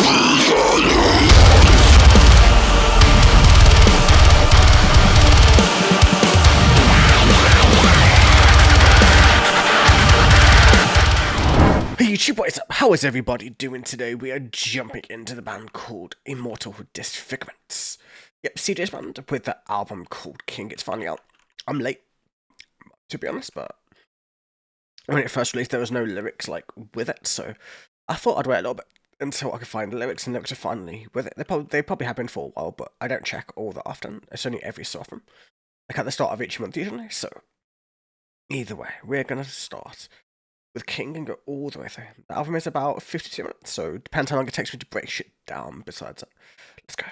Hey YouTube, what is up? How is everybody doing today? We are jumping into the band called Immortal with Disfigurement. Yep, CJ's band with the album called King. It's finally out. I'm late, to be honest, but when it first released there was no lyrics with it, so I thought I'd wait a little bit until I could find the lyrics, and lyrics are finally with it. They probably have been for a while, but I don't check all that often. It's only every so often, like at the start of each month usually, so either way, we're gonna start with King and go all the way through. The album is about 52 minutes, so it depends how long it takes me to break shit down besides that. Let's go.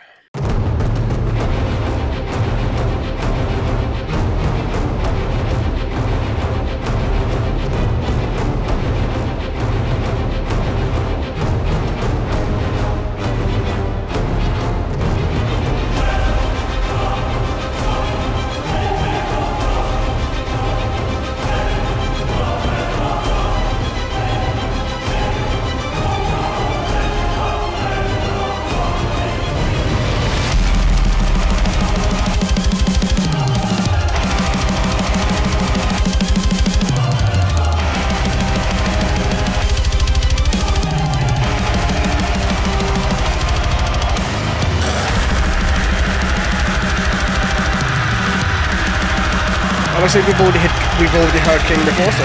Obviously, we've already heard King before, so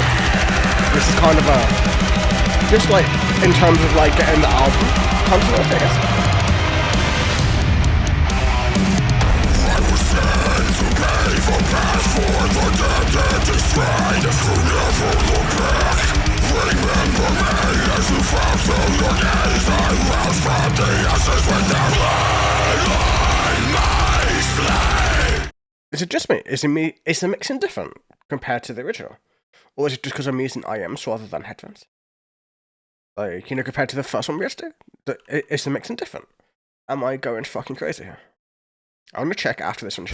this is kind of just in terms of getting the album continuity, I guess. I was sent to pay for past for the dead and destroyed, to never look back. Remember me as you fell to your knees. I rose from the ashes with their blood on my slave. Is it just me? Is the mixing different compared to the original? Or is it just because I'm using IMs rather than headphones? Compared to the first one we had to do? Is the mixing different? Am I going fucking crazy here? I'm gonna check after this one.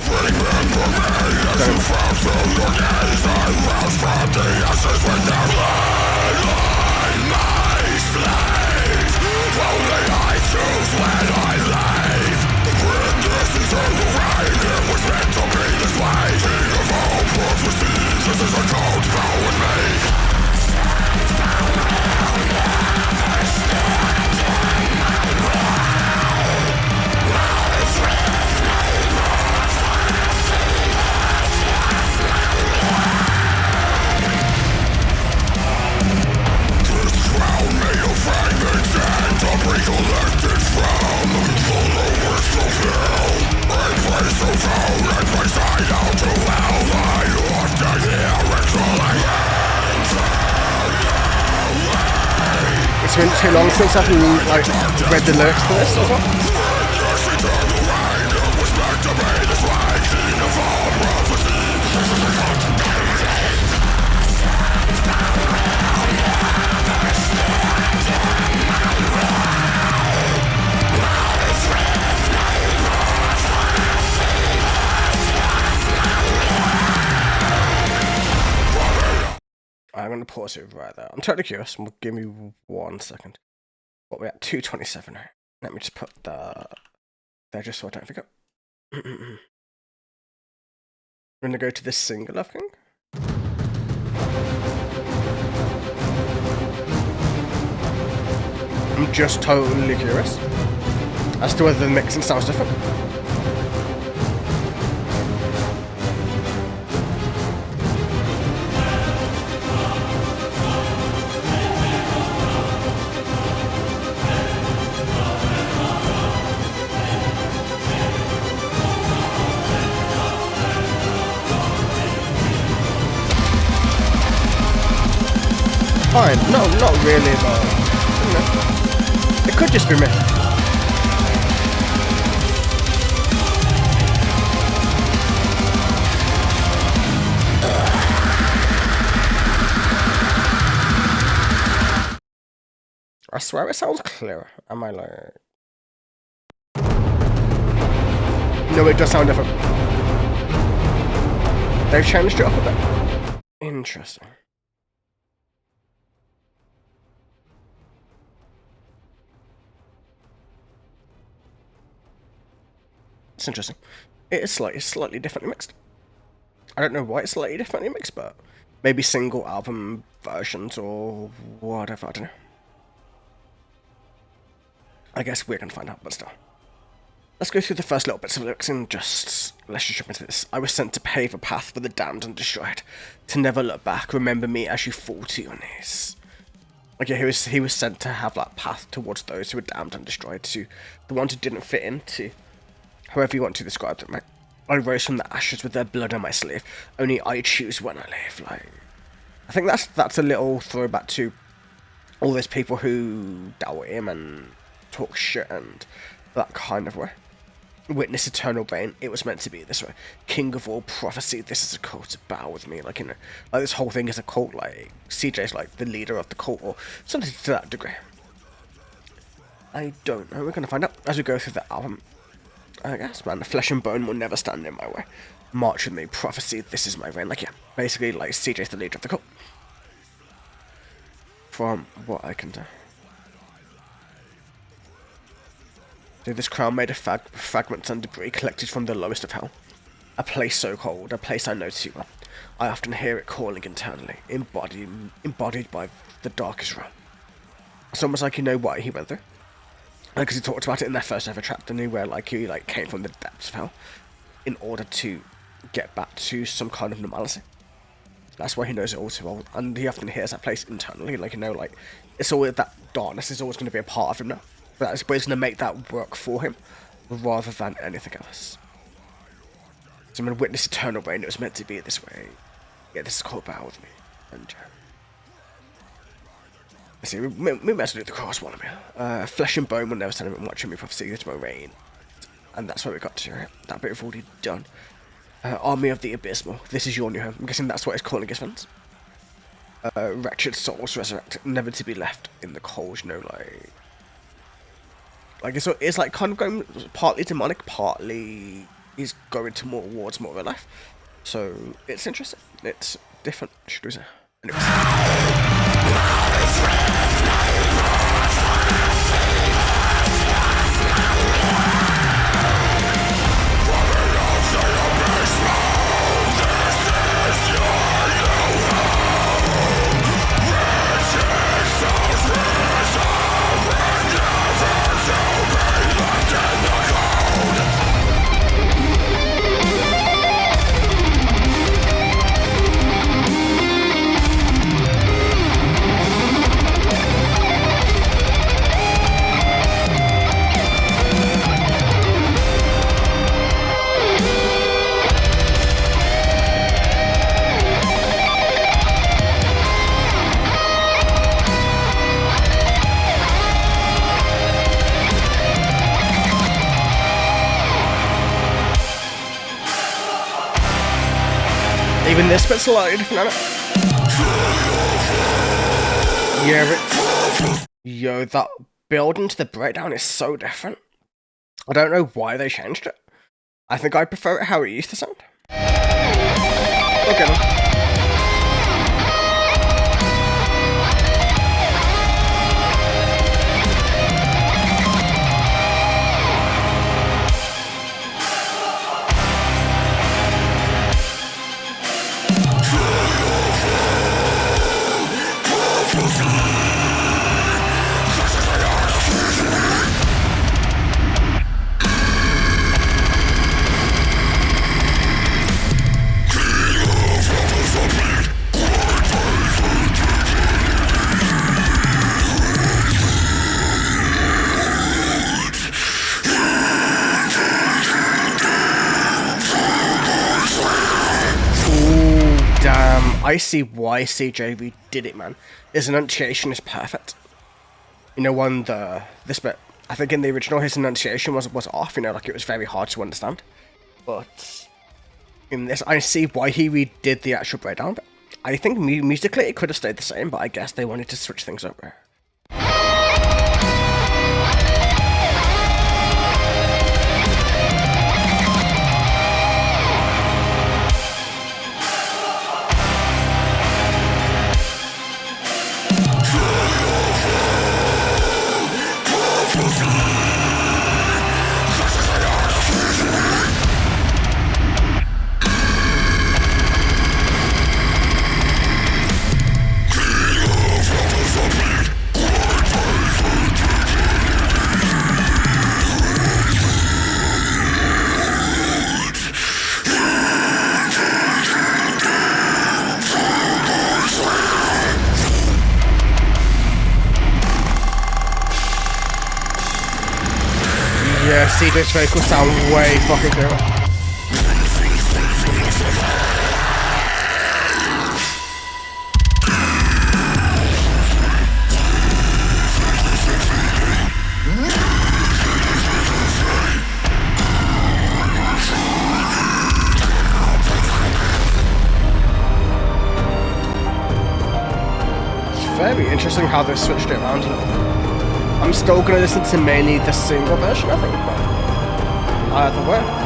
This is a cold power with me. This crown made of fragments and debris collected from followers of hell. A place of hell, a place hideout to hell. I often hear it calling out. It's been too long since I've read the lyrics for this as well. I'm going to pause it right there. I'm totally curious. Give me 1 second. What we're at 2:27 now. Let me just put that there just so I don't forget. I'm going to go to this single, I think. I'm just totally curious as to whether the mixing sounds different. Fine. No, not really, but it could just be me. I swear it sounds clearer. Am I like... No, it does sound different. They've changed it up a bit. Interesting. It's interesting. It is slightly differently mixed. I don't know why it's slightly differently mixed, but maybe single album versions or whatever, I don't know. I guess we're gonna find out, but still. Let's go through the first little bits of lyrics and let's just jump into this. I was sent to pave a path for the damned and destroyed, to never look back, remember me as you fall to your knees. Like, yeah, he was sent to have that path towards those who were damned and destroyed, to the ones who didn't fit into, however you want to describe them, right? I rose from the ashes with their blood on my sleeve, only I choose when I live, like... I think that's a little throwback to all those people who doubt him and talk shit and that kind of way. Witness eternal reign, it was meant to be this way. King of all prophecy, this is a cult, bow with me. Like, you know, like this whole thing is a cult, like, CJ's like the leader of the cult, or something to that degree. I don't know, we're gonna find out as we go through the album. I guess, man, the flesh and bone will never stand in my way. March with me, prophecy, this is my reign. Like, yeah, basically, like, CJ's the leader of the cult. From what I can tell. This crown made of fragments and debris collected from the lowest of hell. A place so cold, a place I know too well. I often hear it calling internally, embodied by the darkest realm. It's almost like you know what he went through. Because he talked about it in their first ever chapter, didn't he, where like he like came from the depths of hell in order to get back to some kind of normality. That's why he knows it all too well, and he often hears that place internally, like, you know, like, it's always that darkness is always going to be a part of him now. But that's where he's going to make that work for him, rather than anything else. So I'm going to witness eternal reign, it was meant to be this way. Yeah, this is called bow with me. And, let's see, we might as well do the cross one of me. Flesh and bone will never stand in watching me prophecy to my reign. And that's where we got to, right? That bit we've already done. Army of the Abysmal, this is your new home. I'm guessing that's what he's calling his friends. Wretched souls resurrect, never to be left in the cold, you know, like it's like kind of going partly demonic, partly he's going towards more of a life. So it's interesting. It's different, should we say? Anyways. Even this bit's slightly different, yeah, yo, that build into the breakdown is so different. I don't know why they changed it. I think I prefer it how it used to sound. Okay then. I see why CJ redid it, man. His enunciation is perfect. You know, this bit, I think in the original his enunciation was off, you know, like it was very hard to understand. But in this, I see why he redid the actual breakdown. But I think musically it could have stayed the same, but I guess they wanted to switch things up. Yeah, CJ's vocals sound way fucking clearer. It's very interesting how they switched it around a little bit. I'm still going to listen to mainly the single version, I think, but either way.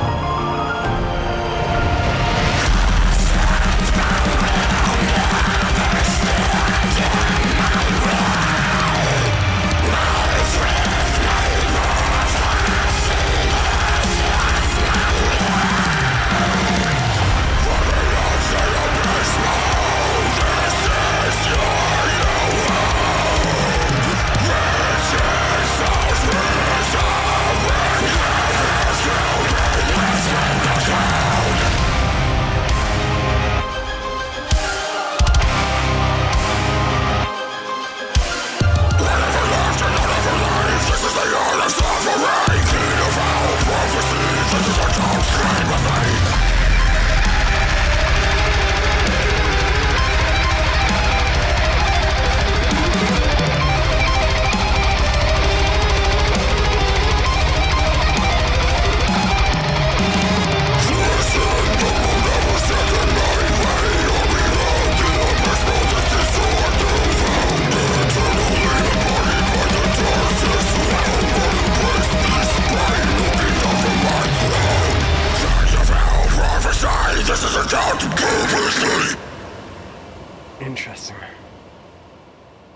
Interesting.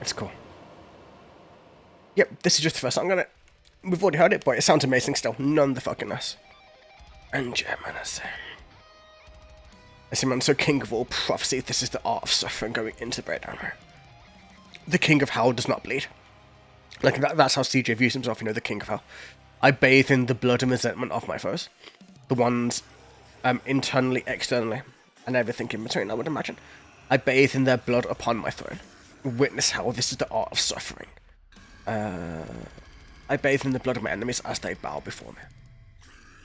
It's cool. Yep, this is just the first song on it. We've already heard it, but it sounds amazing still. None the fucking less. And yeah, man, I say, man, so King of all prophecy, this is the art of suffering going into the breakdown. The King of Hell does not bleed. Like, that's how CJ views himself, you know, the King of Hell. I bathe in the blood and resentment of my foes. The ones internally, externally, and everything in between, I would imagine. I bathe in their blood upon my throne. Witness hell, this is the art of suffering. I bathe in the blood of my enemies as they bow before me.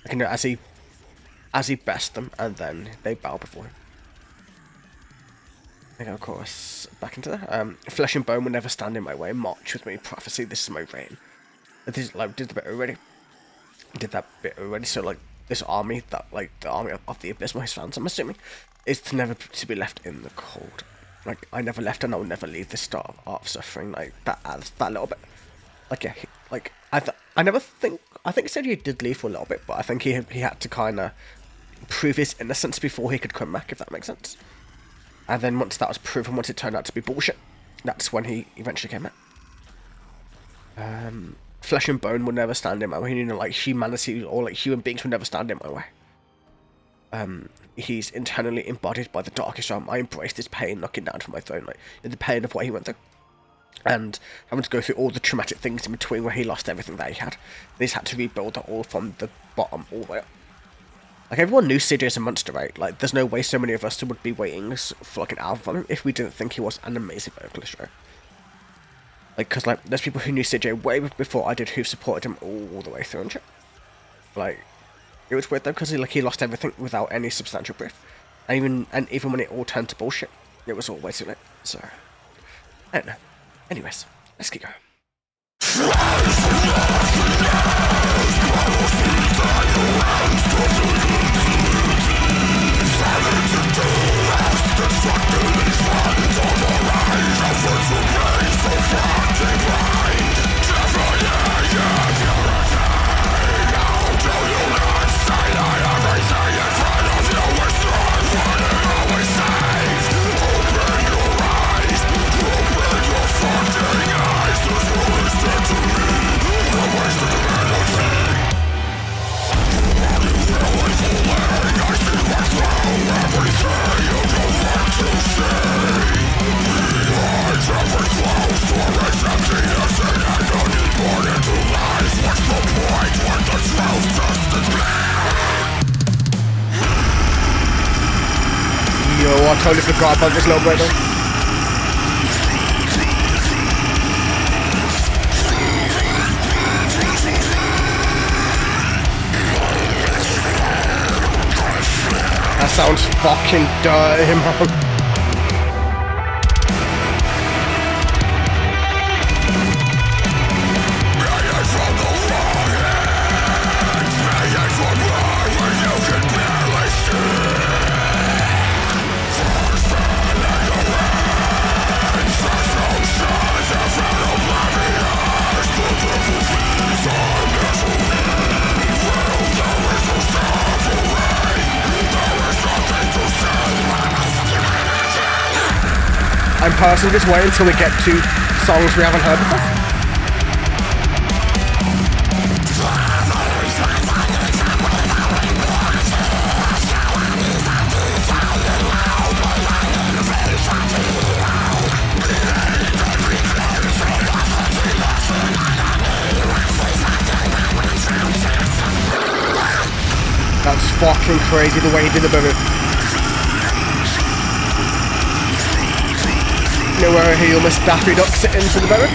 Like, you know, as he bests them, and then they bow before him. I think, of course, back into that. Flesh and bone will never stand in my way. March with me, prophecy, this is my reign. This, like, did the bit already. Did that bit already, so, like, this army, that, like, the army of the Abysmal, his fans, I'm assuming, is to never to be left in the cold. Like, I never left and I will never leave this art of suffering. Like, that adds that little bit. Like, yeah, like, I think he said he did leave for a little bit, but I think he had to kind of prove his innocence before he could come back, if that makes sense. And then once that was proven, once it turned out to be bullshit, that's when he eventually came out. Flesh and bone will never stand in my way. You know, like, humanity or, like, human beings will never stand in my way. He's internally embodied by the darkest realm. I embraced his pain knocking down from my throne, like, the pain of what he went through. And having to go through all the traumatic things in between where he lost everything that he had. He's had to rebuild that all from the bottom all the way up. Like, everyone knew CJ's a monster, right? Like, there's no way so many of us would be waiting for, like, an album from him if we didn't think he was an amazing vocalist, right? Like, because, like, there's people who knew CJ way before I did who supported him all the way through and shit. Like, it was weird though, because he lost everything without any substantial proof. And even when it all turned to bullshit, it was all way too late. So, I don't know. Anyways, let's keep going. Yo, I totally forgot about this little brother. sounds fucking dirty, man. I'm personally just waiting until we get to songs we haven't heard before. That's fucking crazy the way he did the boogie. You know where he almost Daffy Ducks it into the boat?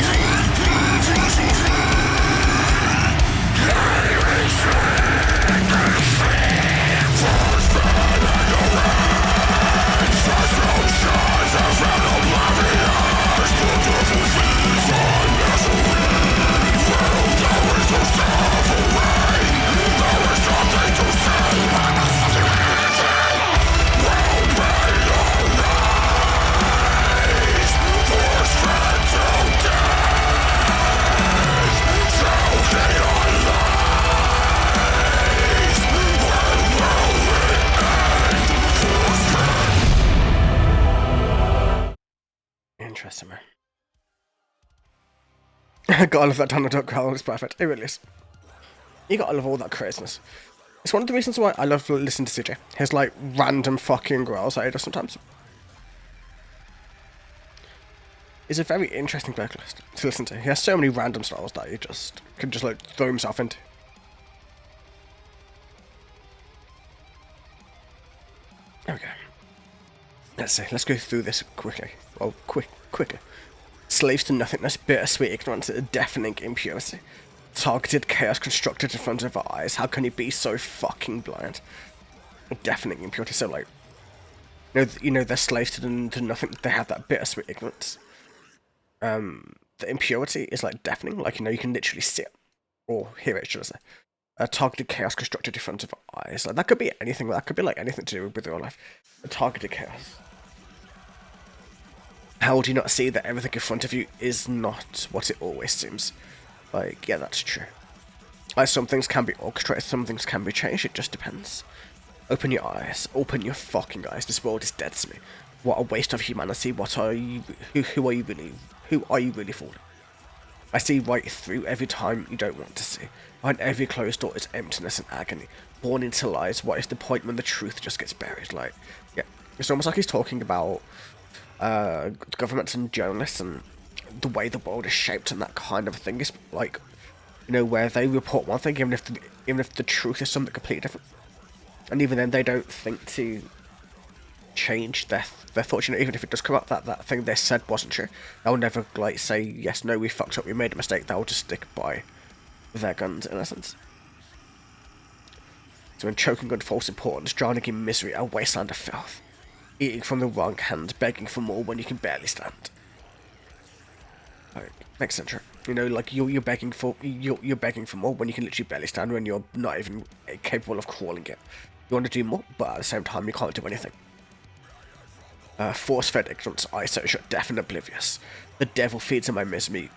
Interesting, man. Gotta love that Donald Duck growl, it's perfect. It really is. You gotta love all that craziness. It's one of the reasons why I love listening to CJ. His like random fucking growls that he does sometimes. It's a very interesting vocalist to listen to. He has so many random styles that he just can just like throw himself into. Okay. Let's see, let's go through this quickly. Well, quickly. Slaves to nothingness, bittersweet ignorance, deafening impurity. Targeted chaos constructed in front of our eyes. How can you be so fucking blind? Deafening impurity, so like... You know they're slaves to nothing, they have that bittersweet ignorance. The impurity is like deafening, like, you know, you can literally see it. Or hear it, should I say. Targeted chaos constructed in front of our eyes. Like, that could be anything, that could be like anything to do with your life. Targeted chaos. How do you not see that everything in front of you is not what it always seems? Like, yeah, that's true. Like, some things can be orchestrated, some things can be changed, it just depends. Open your eyes, open your fucking eyes, this world is dead to me. What a waste of humanity, what are you, who are you really fooling? I see right through every time you don't want to see. Behind every closed door is emptiness and agony. Born into lies, what is the point when the truth just gets buried? Like, yeah, it's almost like he's talking about governments and journalists and the way the world is shaped and that kind of thing. Is like, you know, where they report one thing even if the truth is something completely different, and even then they don't think to change their thoughts. You know, even if it does come up that that thing they said wasn't true, they'll never like say yes, no, we fucked up, we made a mistake. They'll just stick by their guns in essence. So when choking on false importance, drowning in misery, a wasteland of filth. Eating from the wrong hand, begging for more when you can barely stand. Like, makes sense, right? You know, like you're begging for more when you can literally barely stand, when you're not even capable of crawling yet. You want to do more, but at the same time you can't do anything. Force-fed ignorance, I so shut, deaf and oblivious. The devil feeds on my misery,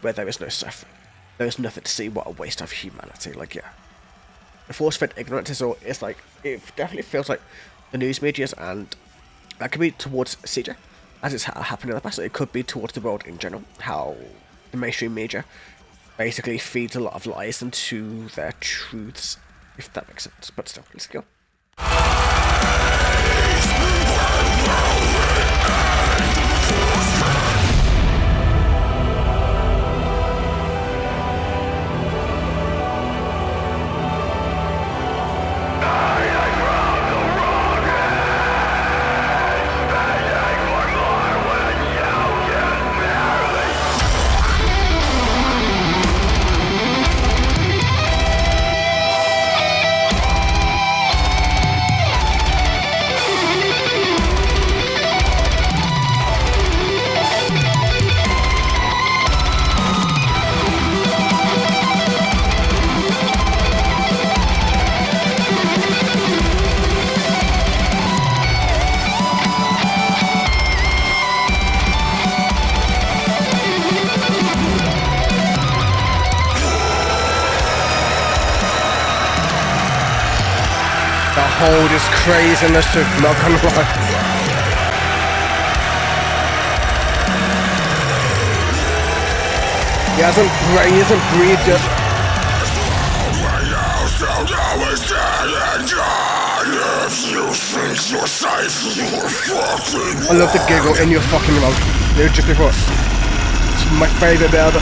where there is no suffering. There is nothing to see. What a waste of humanity. Like, yeah. The force-fed ignorance is like, it definitely feels like the news medias, and that could be towards CJ, as it's happened in the past. It could be towards the world in general, how the mainstream media basically feeds a lot of lies into their truths, if that makes sense. But still, let's go. hold is craziness too, not gonna lie. He hasn't breathed yet. I love the giggle in your fucking mouth. Dude, just before. It's my favourite bit ever.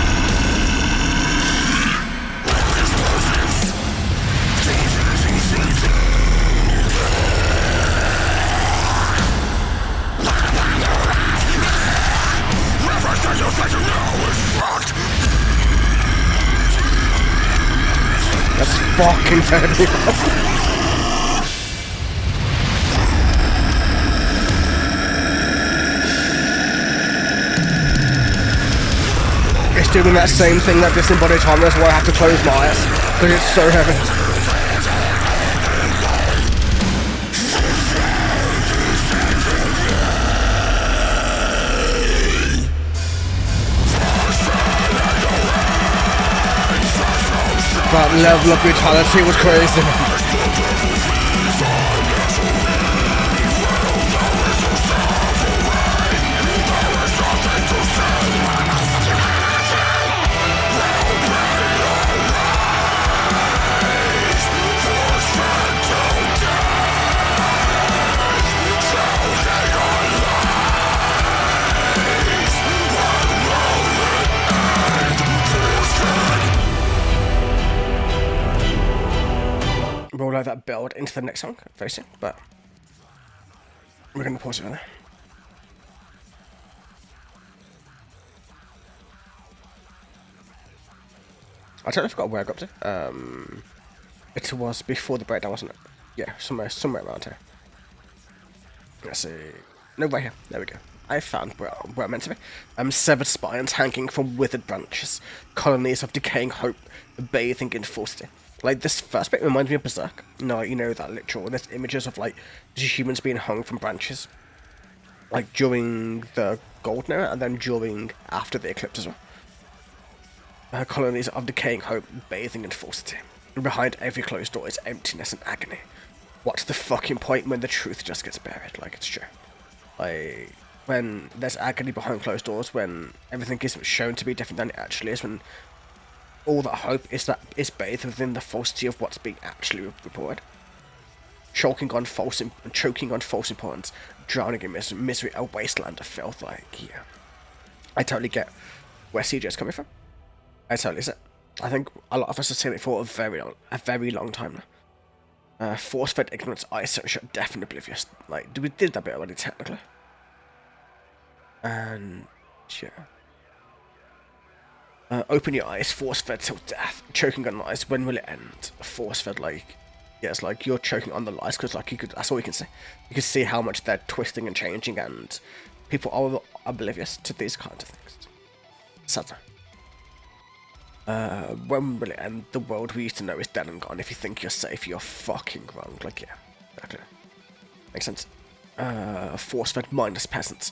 That's fucking heavy. It's doing that same thing that disembodied time, that's why I have to close my eyes, because it's so heavy. That level of brutality was crazy. Roll out that build into the next song very soon, but we're going to pause it there. I totally forgot where I got to. It was before the breakdown, wasn't it? Yeah, somewhere around here. Let's see. No, right here. There we go. I found where I'm meant to be. Severed spines hanging from withered branches, colonies of decaying hope, bathing in falsity. Like, this first bit reminds me of Berserk. No, you know, that literal, there's images of, like, humans being hung from branches. Like, during the Golden Era, and then after the Eclipse as well. Colonies of decaying hope, bathing in falsity. Behind every closed door is emptiness and agony. What's the fucking point when the truth just gets buried? Like, it's true. Like, when there's agony behind closed doors, when everything is shown to be different than it actually is, when all that hope is bathed within the falsity of what's being actually reported. Choking on false importance, drowning in misery, a wasteland of filth. Like, yeah. I totally get where CJ's coming from. I totally see it. I think a lot of us have seen it for a very long time now. Force-fed ignorance, eyes shut, deaf and oblivious. Like, we did that bit already, technically. And, yeah. Open your eyes, force-fed till death, choking on lies, when will it end? Force-fed, like, yeah, it's like you're choking on the lies, because, like, that's all you can see. You can see how much they're twisting and changing, and people are oblivious to these kinds of things. Sad. When will it end? The world we used to know is dead and gone. If you think you're safe, you're fucking wrong. Like, yeah, exactly. Makes sense. Force-fed mindless peasants.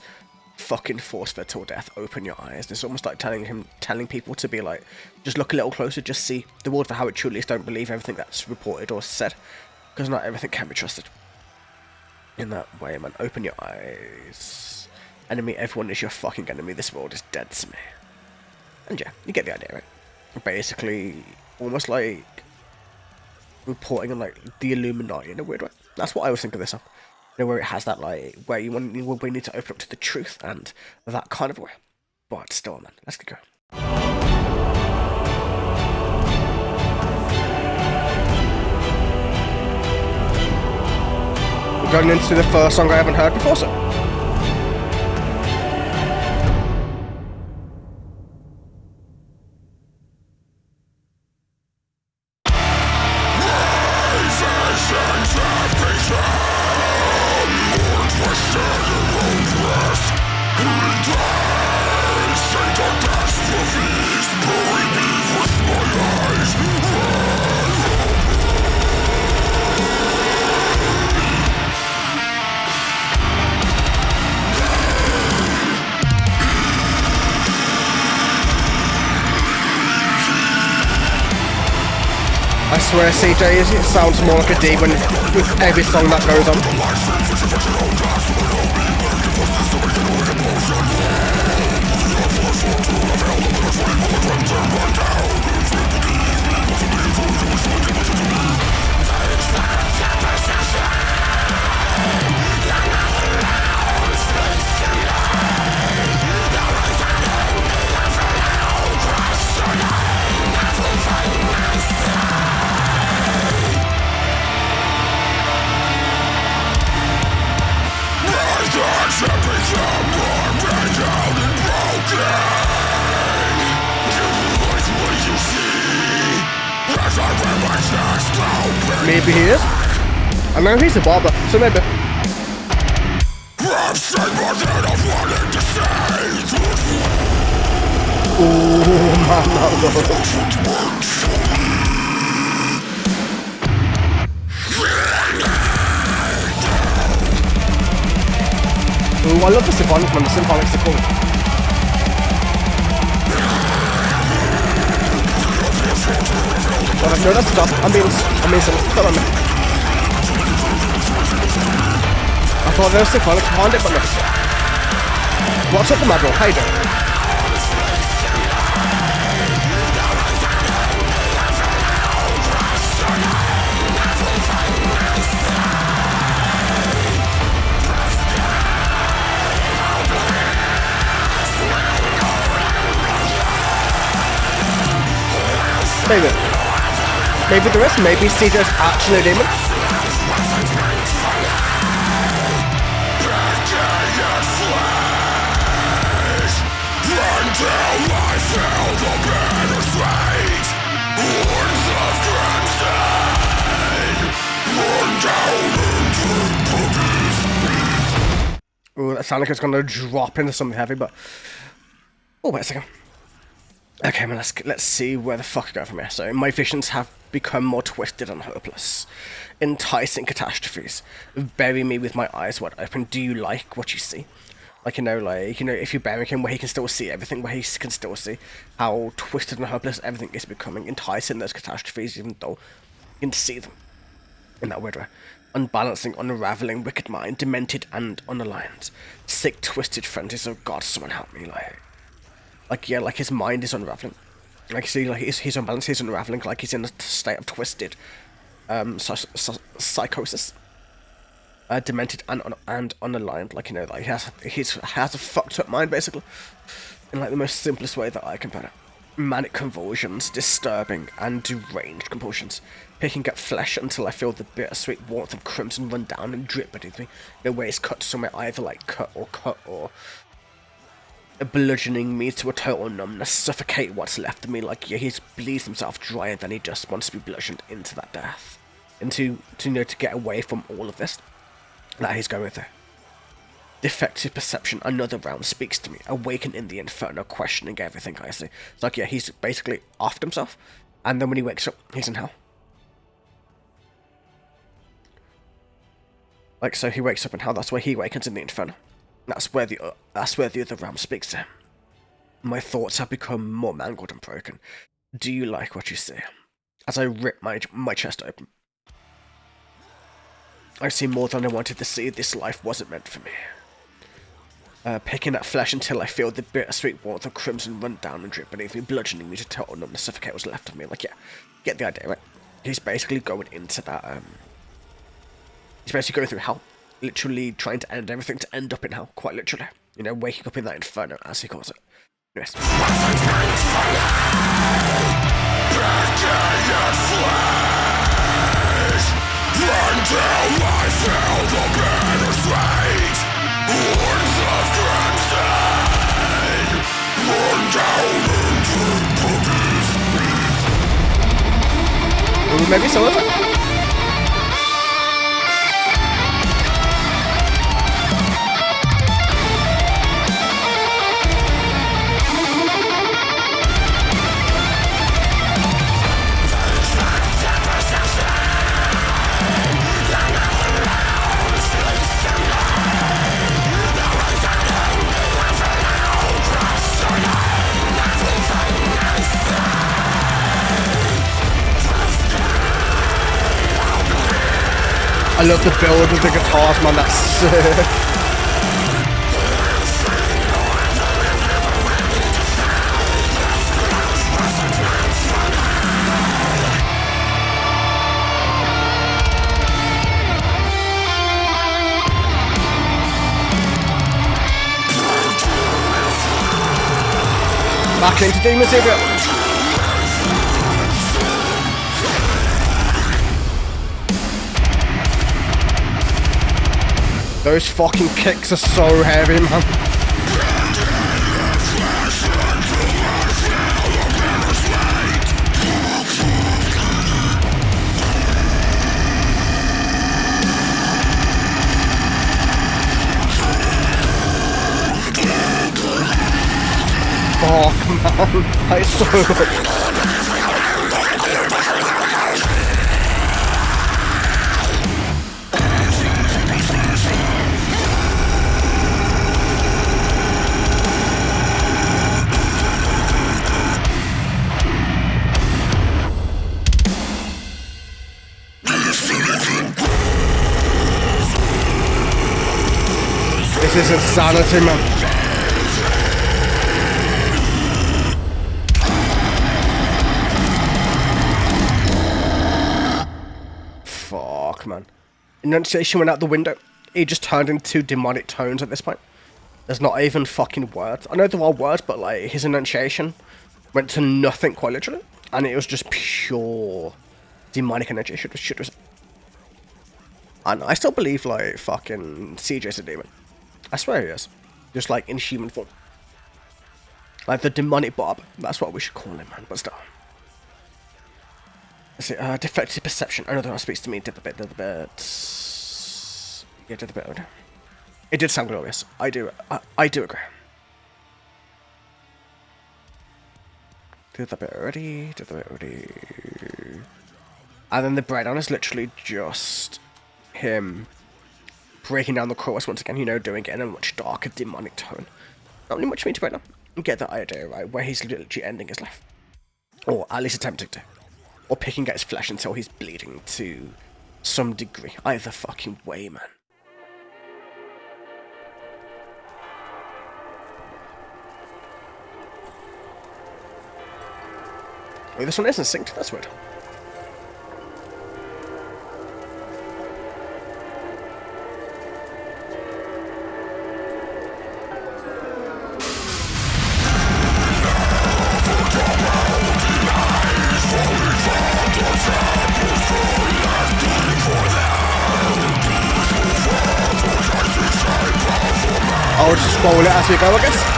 Fucking force-fed till death. Open your eyes. It's almost like telling people to be like, just look a little closer, just see the world for how it truly is. Don't believe everything that's reported or said, because not everything can be trusted. In that way, man. Open your eyes. Enemy, everyone is your fucking enemy. This world is dead to me. And yeah, you get the idea, right? Basically, almost like reporting on like the Illuminati in a weird way. That's what I was thinking of this up. You know, where it has that like where we need to open up to the truth and that kind of way. But still, man, let's get going. We're going into the first song I haven't heard before, so. I swear CJ it sounds more like a demon with every song that goes on. Maybe he is. I know he's a barber, so maybe. Oh man, I love the symphonics, man. The symphonics are cool. No, that's stop. I'm being silly. Come on, man. I thought there was symphonics behind it, but no. What's up, the Madro? How you doing? Maybe there is. Maybe CJ's actually a demon. Ooh, that sounds like it's gonna drop into something heavy, but oh, wait a second. Okay, man, let's see where the fuck I go from here. So, my visions have become more twisted and hopeless. Enticing catastrophes. Bury me with my eyes wide open. Do you like what you see? Like, if you bury him where he can still see everything, where he can still see how twisted and hopeless everything is becoming. Enticing those catastrophes, even though you can see them. In that weird way. Unbalancing, unraveling, wicked mind, demented and unaligned. Sick, twisted frenzies. Oh God, someone help me, like his mind is unraveling. Like, see, like he's unbalanced, he's unraveling, like he's in a state of twisted psychosis. Demented and unaligned, like, like he has a fucked up mind, basically. In like the most simplest way that I can put it. Manic convulsions, disturbing and deranged compulsions. Picking at flesh until I feel the bittersweet warmth of crimson run down and drip beneath me. No way is cut somewhere, either like cut or bludgeoning me to a total numbness, suffocate what's left of me. Like, yeah, he's bleeds himself dry and then he just wants to be bludgeoned into that death. To get away from all of this that he's going through. Defective perception, another round speaks to me, awakened in the inferno, questioning everything I see. It's like, yeah, he's basically offed himself, and then when he wakes up, he's in hell. Like, so he wakes up in hell, that's where he awakens in the inferno. That's where the other realm speaks to him. My thoughts have become more mangled and broken. Do you like what you see? As I rip my chest open. I see more than I wanted to see. This life wasn't meant for me. Picking at flesh until I feel the bittersweet warmth of crimson run down and drip beneath me, bludgeoning me to total numbness, suffocate what's left of me. Like, yeah, get the idea, right? He's basically going into that, he's basically going through hell. Literally trying to end everything to end up in hell, quite literally. You know, waking up in that inferno, as he calls it. Yes. Ooh, maybe so is it? I love the build of the guitars, man, that's sick. Back into Demon Savior. Those fucking kicks are so heavy, man. Fuck, man. That is so good. This is insanity, man. Fuck, man. Enunciation went out the window. He just turned into demonic tones at this point. There's not even fucking words. I know there are words, but like his enunciation went to nothing quite literally. And it was just pure demonic energy. Shit was. And I still believe like fucking CJ's a demon. I swear he is. Just like in human form. Like the demonic Bob. That's what we should call him, man. But still. Let's see, defective perception. Another one speaks to me. Did the bit. Yeah, did the bit. It did sound glorious. I do agree. Did the bit already. And then the breakdown is literally just him breaking down the chorus once again, you know, doing it in a much darker demonic tone. Not really much for me to break down. Get that idea, right? Where he's literally ending his life. Or at least attempting to. Or picking at his flesh until he's bleeding to some degree. Either fucking way, man. Wait, this one isn't synced? That's weird. I'll just scroll it as we go, I guess.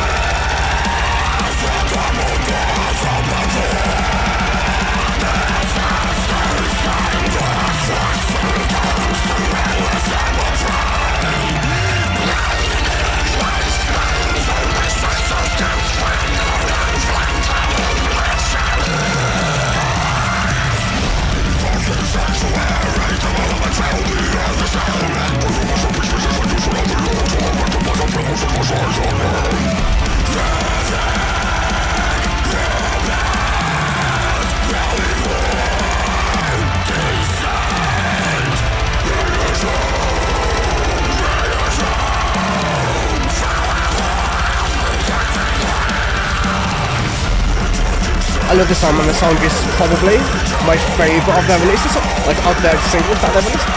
I love the song, and the song is probably my favourite of their releases, like of their singles that they've released.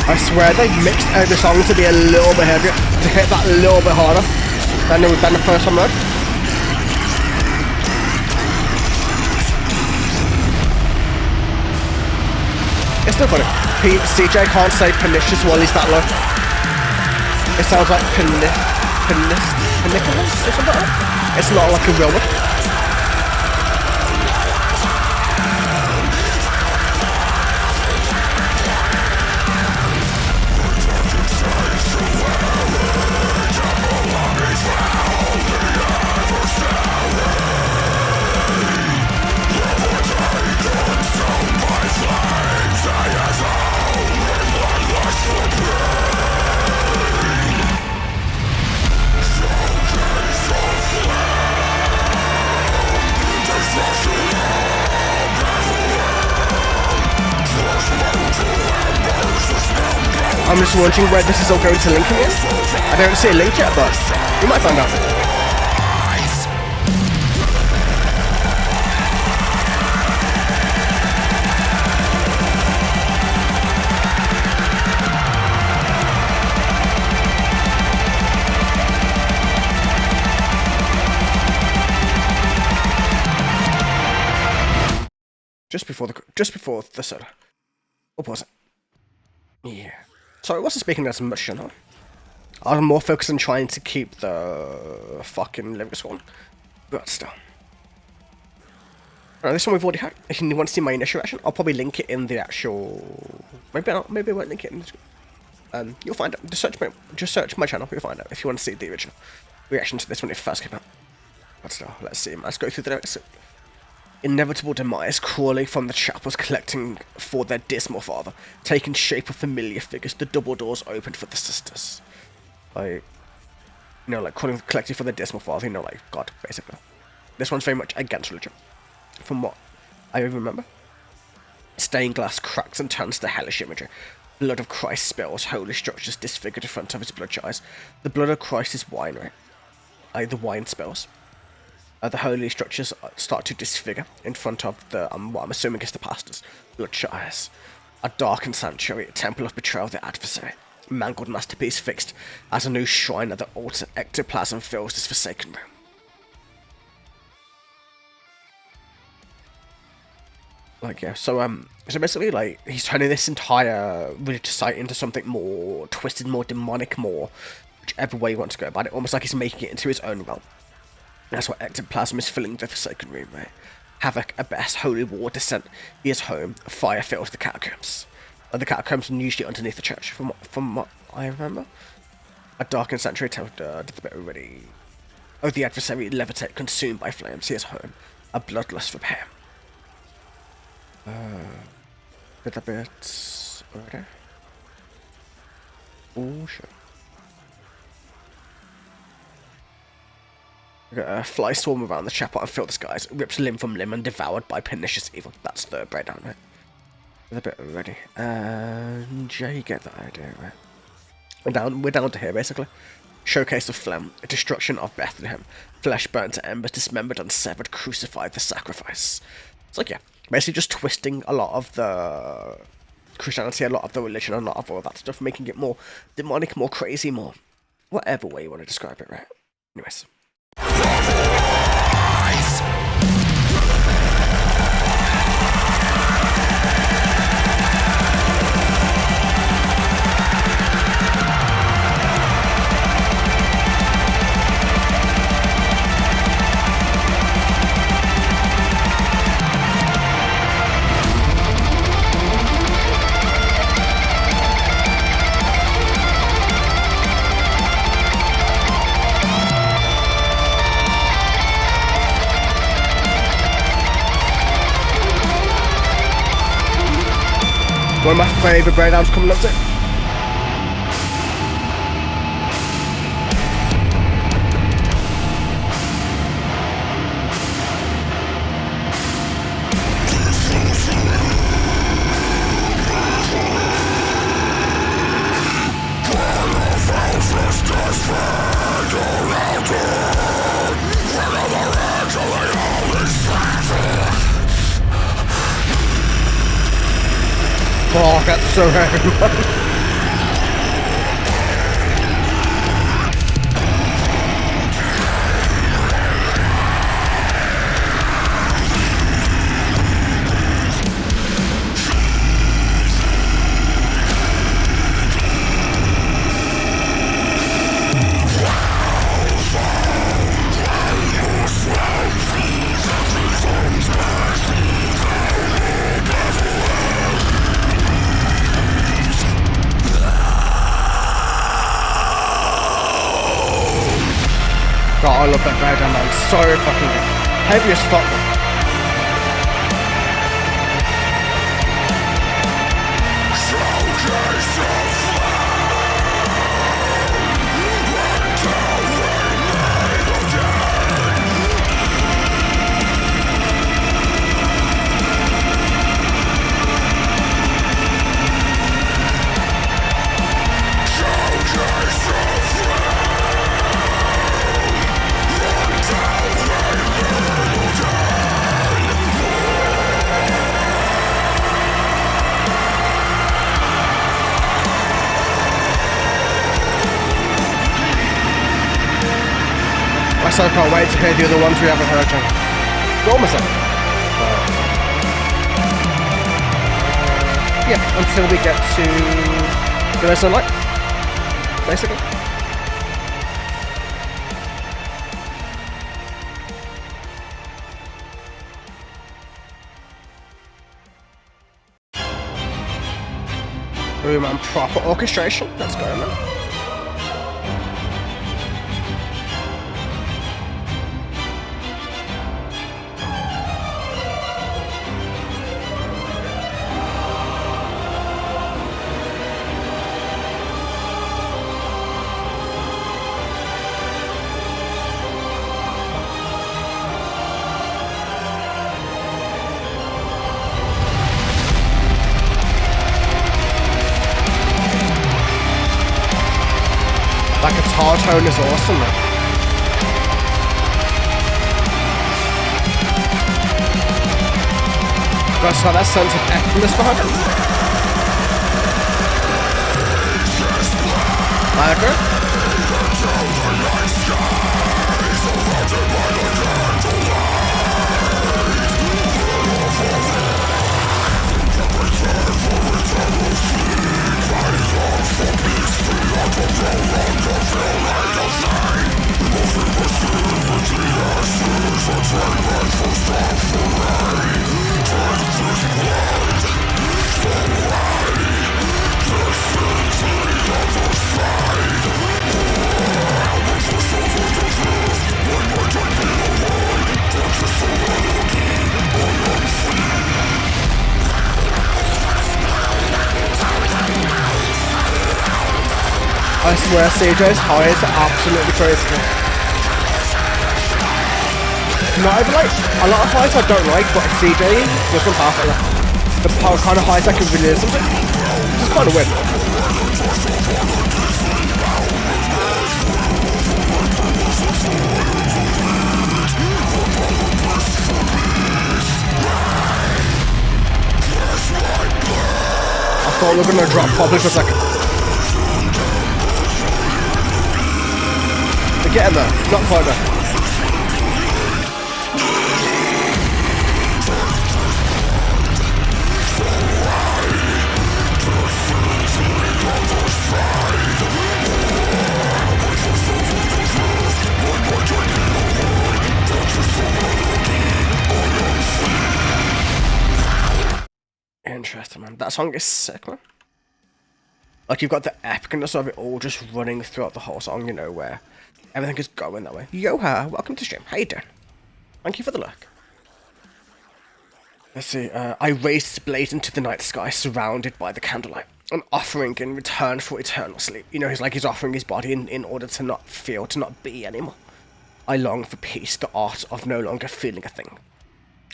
I swear they mixed every song to be a little bit heavier, to hit that a little bit harder than the first one though. It's still funny. CJ can't say pernicious while he's that low. It sounds like pernicious or something like that. It's not like a real one. just wondering where this is all going to link in. I don't see a link yet, but we might find out. Just before the soda. Or pause it. Yeah. Sorry, I wasn't speaking as much, you know. I was more focused on trying to keep the fucking lyrics on. But still. This one we've already had. If you want to see my initial reaction, I'll probably link it in the actual... Maybe not. Maybe I won't link it in the... You'll find it. Just search my channel, you'll find it. If you want to see the original reaction to this when it first came out. But still, let's see. Let's go through the lyrics. Inevitable demise, crawling from the chapels, collecting for their dismal father, taking shape of familiar figures, the double doors opened for the sisters. Like, you know, like collecting for their dismal father, you know, like God, basically. This one's very much against religion, from what I remember. Stained glass cracks and turns to hellish imagery. Blood of Christ spills, holy structures disfigured in front of his bloodshot eyes. The blood of Christ is wine, right? The wine spills. The holy structures start to disfigure in front of the, what I'm assuming is the pastor's bloodshot eyes. A darkened sanctuary, a temple of betrayal, the adversary. Mangled masterpiece fixed as a new shrine at the altar. Ectoplasm fills this forsaken room. Like, yeah, so basically, like, he's turning this entire religious site into something more twisted, more demonic, more whichever way you want to go about it. Almost like he's making it into his own realm. That's what ectoplasm is filling the forsaken room, right? Havoc, abyss, holy war, descent. He is home. Fire fills the catacombs. The catacombs are usually underneath the church, from what I remember. A darkened sanctuary temple did the bit already. Oh, the adversary levitate, consumed by flames. He is home. A bloodlust repair. Did that bit already? Oh, shit. A fly swarm around the chapel and fill the skies, rips limb from limb and devoured by pernicious evil. That's the breakdown, right? With a bit already. And yeah, you get that idea, right? We're down to here, basically. Showcase of phlegm, a destruction of Bethlehem, flesh burnt to embers, dismembered and severed, crucified the sacrifice. It's like, yeah, basically just twisting a lot of the Christianity, a lot of the religion, a lot of all that stuff, making it more demonic, more crazy, more whatever way you want to describe it, right? Anyways. One of my favourite breakdowns coming up to it. Oh, that's so heavy. God, I love that breakdown, man. So fucking heavy as fuck. so can't wait to hear the other ones we haven't heard yet. Almost like yeah, until we get to the sunlight, basically. Ooh man, proper orchestration. Let's go, man. That guitar tone is awesome, man. That's got that sense of epicness behind it. I agree. I swear CJ's highs are absolutely crazy. Not even like, a lot of highs I don't like, but CJ does them perfectly. The kind of highs I can really listen to. It's kind of weird. I thought we were going to drop probably for a second. We're getting there, not quite there. Interesting, man. That song is sick, man. Like, you've got the epicness of it all just running throughout the whole song, you know, where everything is going that way. Yo-ha, welcome to stream. How you doing? Thank you for the look. Let's see, I raised this blade into the night sky, surrounded by the candlelight, an offering in return for eternal sleep. You know, he's offering his body in order to not feel, to not be anymore. I long for peace, the art of no longer feeling a thing.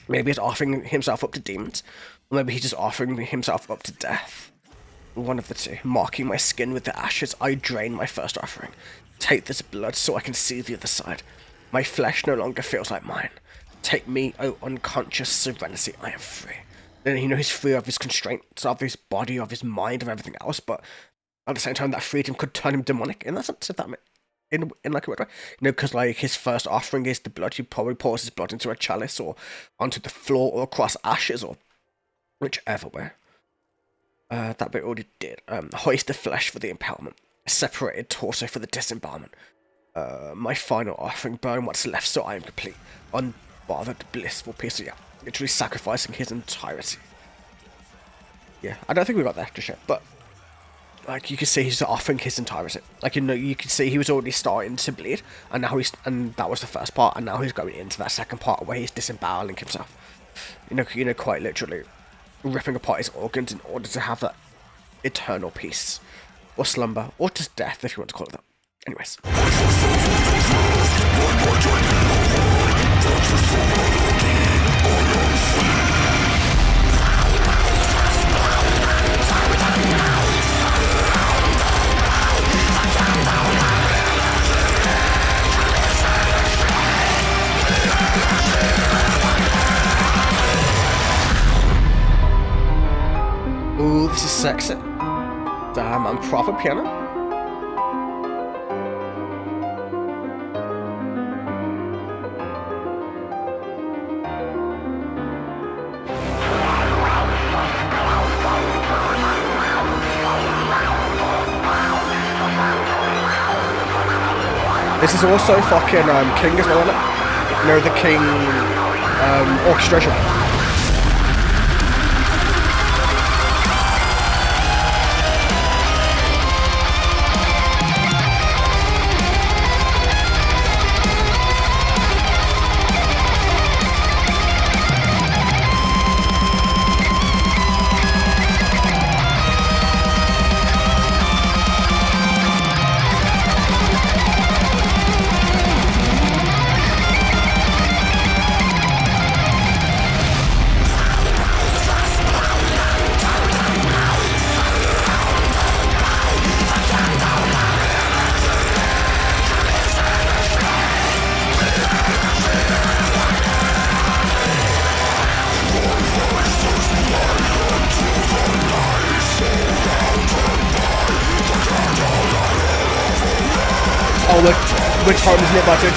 Maybe he's offering himself up to demons, or maybe he's just offering himself up to death. One of the two. Marking my skin with the ashes, I drain my first offering. Take this blood so I can see the other side. My flesh no longer feels like mine. Take me, oh unconscious serenity, I am free. Then, you know, he's free of his constraints, of his body, of his mind, of everything else, but at the same time, that freedom could turn him demonic, in that sense, if that makes in like a weird way. You know, because like his first offering is the blood, he probably pours his blood into a chalice, or onto the floor, or across ashes, or whichever way. That bit already did. Hoist the flesh for the impalement. Separated torso for the disembowelment. My final offering, burn what's left so I am complete. Unbothered, blissful peace. Yeah, literally sacrificing his entirety. Yeah, I don't think we got that just yet, but like you can see he's offering his entirety. Like, you know, you can see he was already starting to bleed, and now and that was the first part, and now he's going into that second part where he's disemboweling himself. You know, quite literally ripping apart his organs in order to have that eternal peace, or slumber, or just death, if you want to call it that. Anyways. Ooh, this is sexy. Damn, I'm proper piano. This is also fucking King as well, isn't it? You know, the King orchestration. Oh, which part is nearby to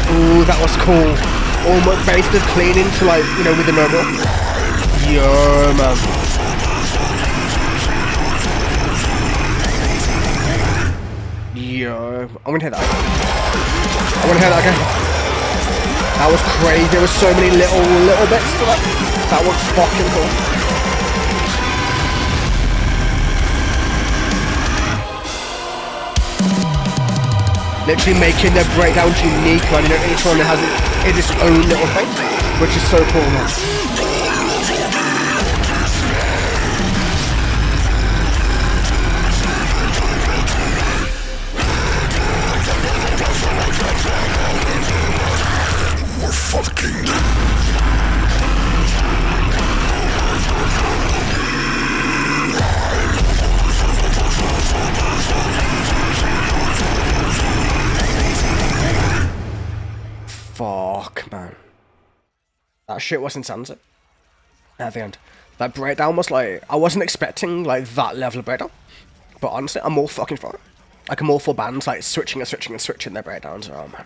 Ooh, that was cool. Almost basically clean into, like, you know, with the normal. Yeah, man. Yeah. I want to hear that again. I want to hear that again. That was crazy. There were so many little bits to it. That was fucking cool. Literally making their breakdowns unique, man. You know, each one has its own little thing, which is so cool, man. We're fucking. Fuck, man. That shit was insanity. At the end. That breakdown was like, I wasn't expecting like that level of breakdown. But honestly, I'm all fucking for it. Like, I'm all for bands like switching their breakdowns. Oh man.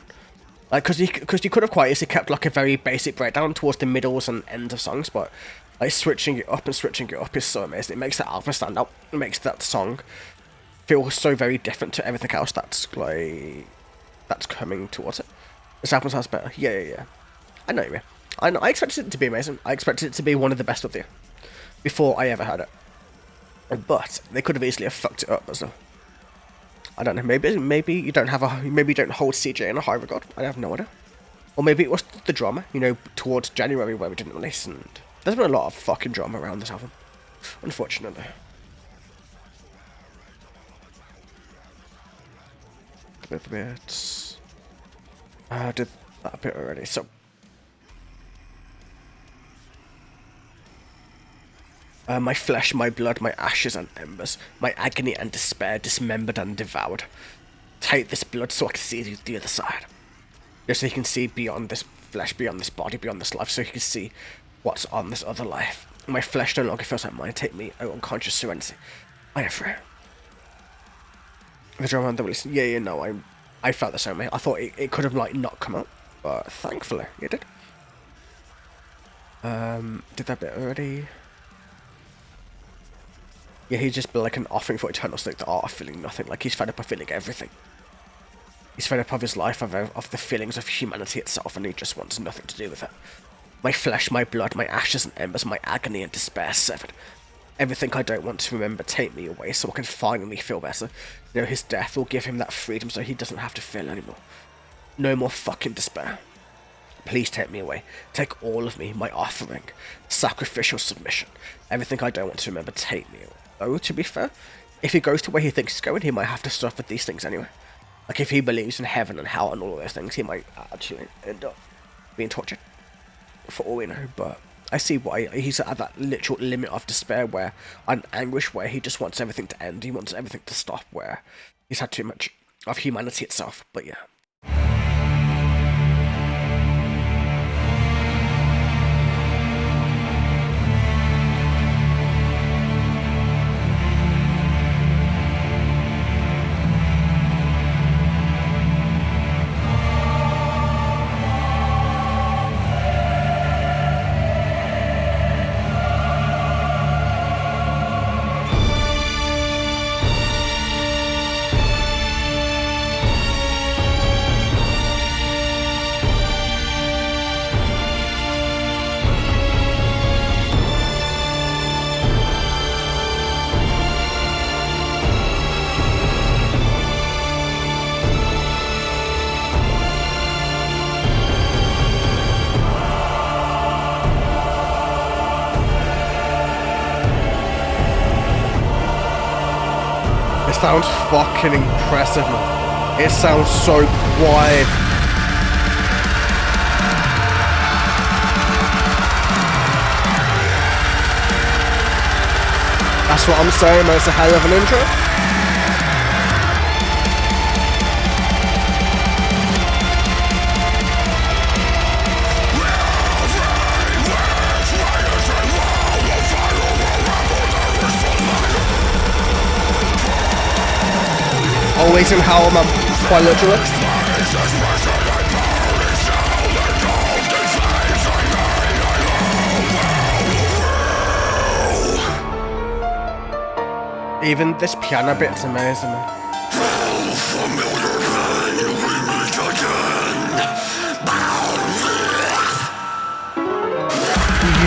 Like, cause you could have quite easily kept like a very basic breakdown towards the middles and ends of songs, but like switching it up is so amazing. It makes that album stand out. It makes that song feel so very different to everything else that's coming towards it. This album sounds better. Yeah. I know you mean. I expected it to be amazing. I expected it to be one of the best of the year. Before I ever heard it. But they could have easily fucked it up as well. I don't know. Maybe you don't hold CJ in a high regard. I have no idea. Or maybe it was the drama, you know, towards January where we didn't release, and there's been a lot of fucking drama around this album. Unfortunately. Bits. I did that bit already, so. My flesh, my blood, my ashes and embers, my agony and despair dismembered and devoured. Take this blood so I can see the other side. Just so he can see beyond this flesh, beyond this body, beyond this life, so he can see what's on this other life. My flesh no longer feels like mine. Take me, oh unconscious serenity. I am free. The drama on the release. Yeah, no, I felt the same way. I thought it could have like not come out, but thankfully it did. Did that bit already. Yeah, he's just like an offering for eternal state, the art of feeling nothing. Like, he's fed up of feeling everything. He's fed up of his life, of the feelings of humanity itself, and he just wants nothing to do with it. My flesh, my blood, my ashes and embers, my agony and despair severed. Everything I don't want to remember, take me away so I can finally feel better. You know, his death will give him that freedom so he doesn't have to feel anymore. No more fucking despair. Please take me away. Take all of me, my offering. Sacrificial submission. Everything I don't want to remember, take me away. Oh, to be fair, if he goes to where he thinks he's going, he might have to suffer these things anyway. Like, if he believes in heaven and hell and all of those things, he might actually end up being tortured. For all we know, but I see why he's at that literal limit of despair, where, and anguish, where he just wants everything to end. He wants everything to stop, where he's had too much of humanity itself. But yeah. sounds fucking impressive, man. It sounds so wide. That's what I'm saying, man. It's a hell of an intro. Always in hell, man. Quite literally. Even this piano bit's amazing, man.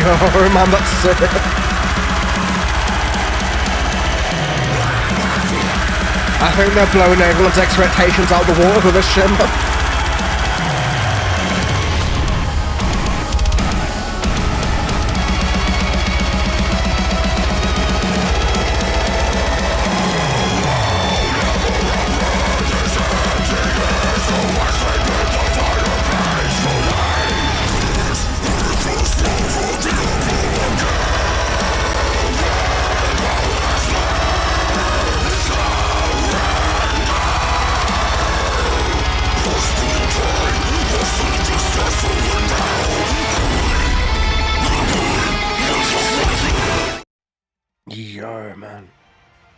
Yo, man, that's sick. I think they're blowing everyone's expectations out the water with this shit, man. Yo, man.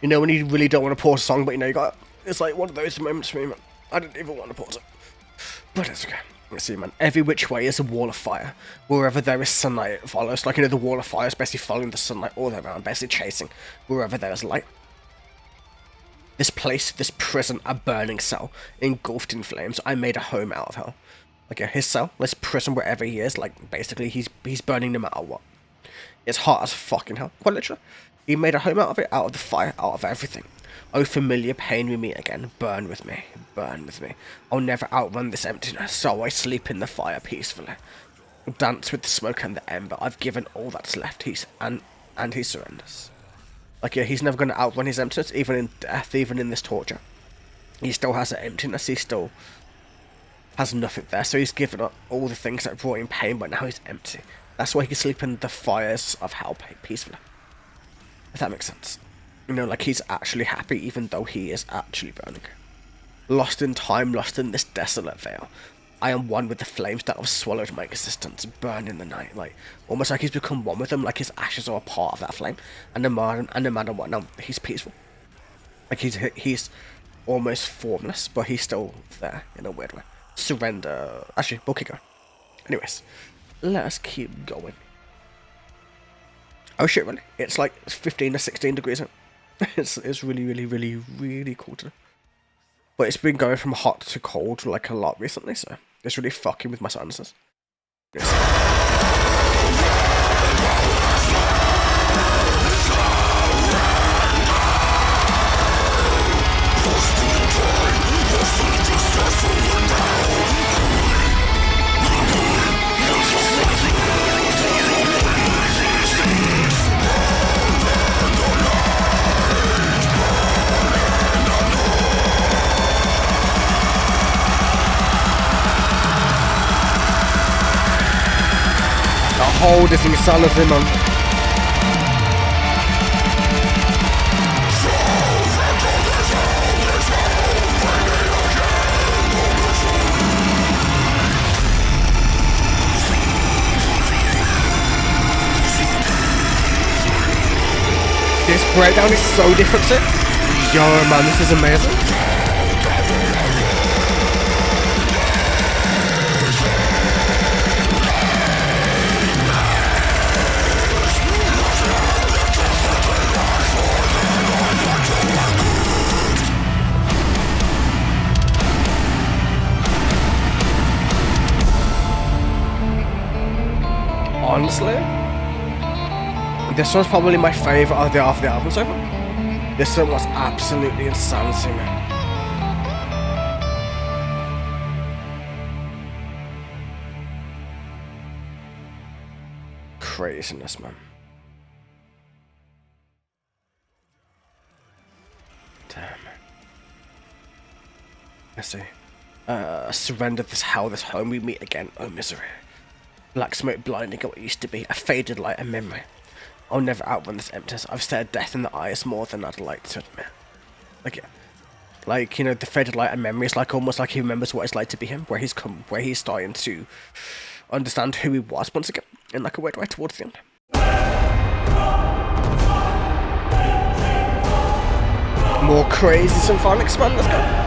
You know when you really don't want to pause a song, but you know you got... It's like one of those moments for me, man. I didn't even want to pause it. But it's okay. Let's see, man. Every which way is a wall of fire. Wherever there is sunlight, it follows. Like, you know, the wall of fire is basically following the sunlight all the way around, basically chasing wherever there is light. This place, this prison, a burning cell, engulfed in flames. I made a home out of hell. Like, yeah, his cell, this prison, wherever he is, like, basically, he's burning no matter what. It's hot as fucking hell, quite literally. He made a home out of it, out of the fire, out of everything. Oh, familiar pain we meet again. Burn with me, burn with me. I'll never outrun this emptiness, so I sleep in the fire peacefully. Dance with the smoke and the ember. I've given all that's left. He surrenders. Like, yeah, he's never going to outrun his emptiness, even in death, even in this torture. He still has an emptiness. He still has nothing there. So he's given up all the things that brought him pain, but now he's empty. That's why he can sleep in the fires of hell peacefully. If that makes sense. You know, like he's actually happy even though he is actually burning. Lost in time, lost in this desolate veil. I am one with the flames that have swallowed my existence, burn in the night. Like, almost like he's become one with them, like his ashes are a part of that flame. And no matter what, now he's peaceful. Like he's almost formless, but he's still there in a weird way. Surrender. Actually, we'll keep going. Anyways, let's keep going. Oh shit, really? It's like 15 to 16 degrees out. It's really cool today. But it's been going from hot to cold like a lot recently, so it's really fucking with my sinuses. Hold this in silence, man. This breakdown is so different, sir. Yo, man, this is amazing. Honestly, this one's probably my favourite of the album so far. This one was absolutely insanity, man. Craziness, man. Damn. Let's see. Surrender this hell, this home we meet again, oh misery. Black smoke blinding at what used to be, a faded light, a memory. I'll never outrun this emptiness. I've stared death in the eyes more than I'd like to admit. Like, yeah. Like, you know, the faded light and memory is like almost like he remembers what it's like to be him, where he's starting to understand who he was once again, in like a weird way towards the end. More crazy symphonics, man, let's go.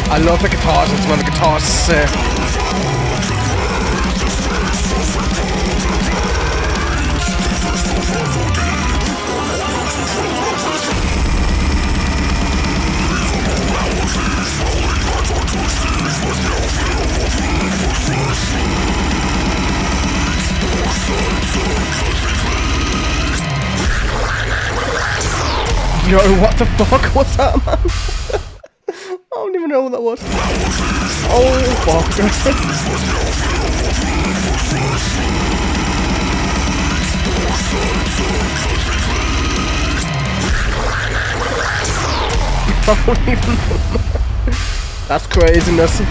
I love the guitars, it's one of the guitars sick. Yo, what the fuck was that, man? I don't even know what that was. Oh, fuck. I don't even know. That's craziness.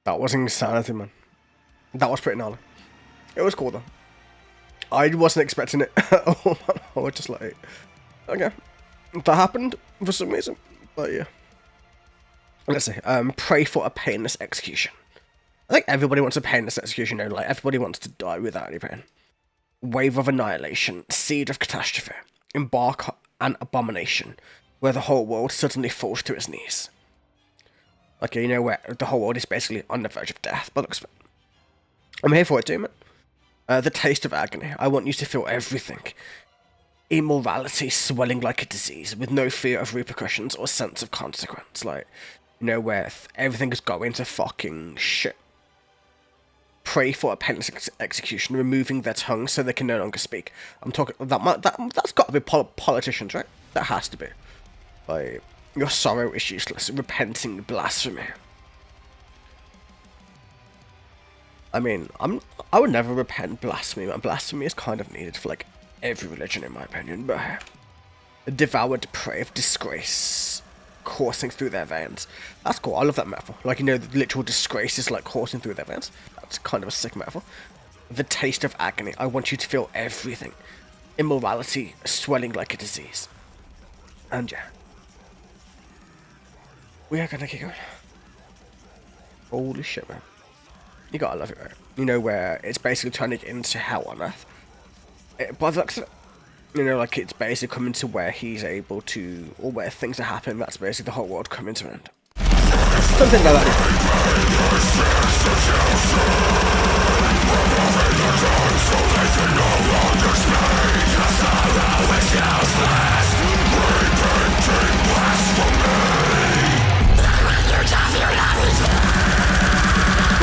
That was insanity, man. That was pretty gnarly. It was cool, though. I wasn't expecting it at all, man. I was just like, okay. That happened for some reason. But yeah. Let's see. Pray for a painless execution. I think everybody wants a painless execution, you know, like everybody wants to die without any pain. Wave of annihilation, seed of catastrophe, embark an abomination, where the whole world suddenly falls to its knees. Like, you know, where the whole world is basically on the verge of death, but looks fun. I'm here for it too, man. The taste of agony. I want you to feel everything. Immorality swelling like a disease, with no fear of repercussions or sense of consequence. Like, you know, where everything is going to fucking shit. Pray for a painless execution, removing their tongues so they can no longer speak. I'm talking, that's got to be politicians, right? That has to be. Like, your sorrow is useless, repenting blasphemy. I mean, I would never repent blasphemy, man. Blasphemy is kind of needed for, like, every religion, in my opinion, but devour, depraved disgrace coursing through their veins. That's cool, I love that metaphor. Like, you know, the literal disgrace is, like, coursing through their veins. That's kind of a sick metaphor. The taste of agony. I want you to feel everything. Immorality swelling like a disease. And yeah. We are gonna keep going. Holy shit, man. You gotta love it, right? You know, where it's basically turning into hell on earth. By the looks of it, you know, like it's basically coming to where he's able to, or where things are happening, that's basically the whole world coming to an end. Something like that.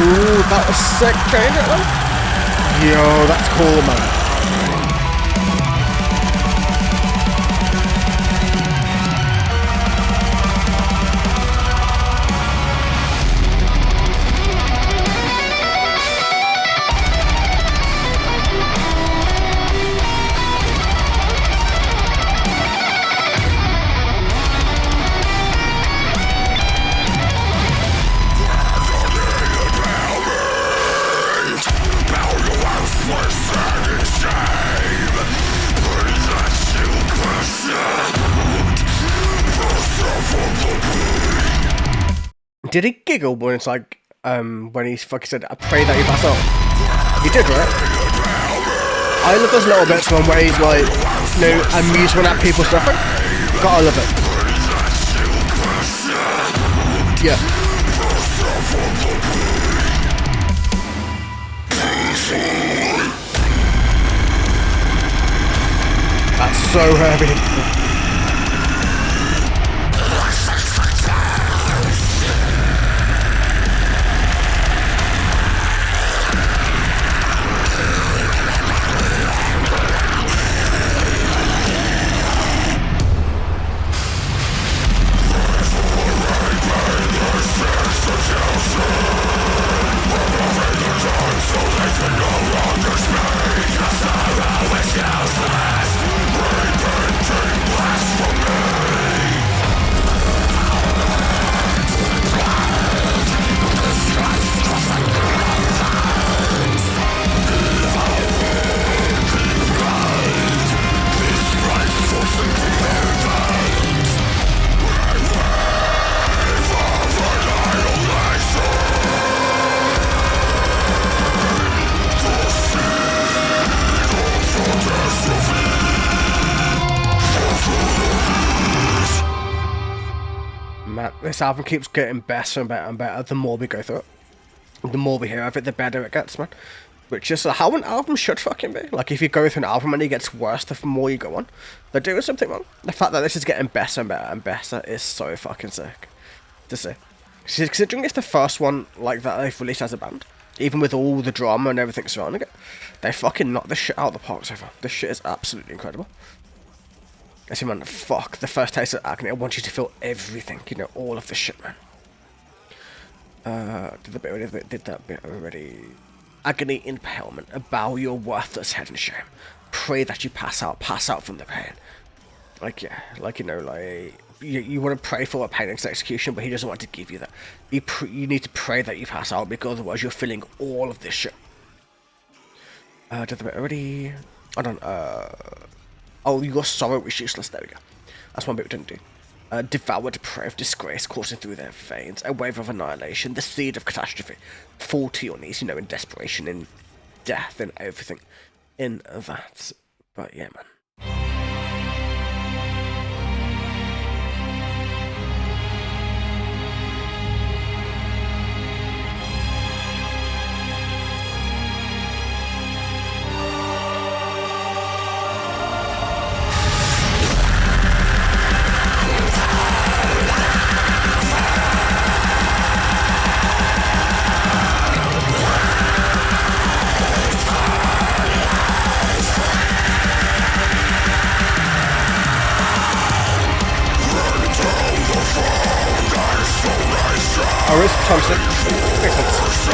Ooh, that was sick, change it though. Yo, that's cool, man. Did he giggle when it's like, when he fucking said, I pray that you pass out? He did, right? I love those little bits when where he's like, you know, amusement at people suffering. Gotta love it. Yeah. That's so heavy. Man, this album keeps getting better and better and better the more we go through it. The more we hear of it, the better it gets, man. Which is how an album should fucking be. Like, if you go through an album and it gets worse the more you go on, they're doing something wrong. The fact that this is getting better and better and better is so fucking sick to see. Considering it's the first one like that they've released as a band, even with all the drama and everything surrounding it, they fucking knocked the shit out of the park so far. This shit is absolutely incredible. I see, man, fuck, the first taste of agony, I want you to feel everything, you know, all of the shit, man. Did that bit already. Agony, impalement, bow your worthless head in shame. Pray that you pass out from the pain. Like, yeah, like, you know, like, you want to pray for a painless execution, but he doesn't want to give you that. You need to pray that you pass out, because otherwise you're feeling all of this shit. Did the bit already. I don't, oh, your sorrow is useless. There we go. That's one bit we didn't do. Devoured prey of disgrace coursing through their veins, a wave of annihilation, the seed of catastrophe. Fall to your knees, you know, in desperation, in death, and everything in that. But yeah, man. Oh, it's Thompson. Makes sense.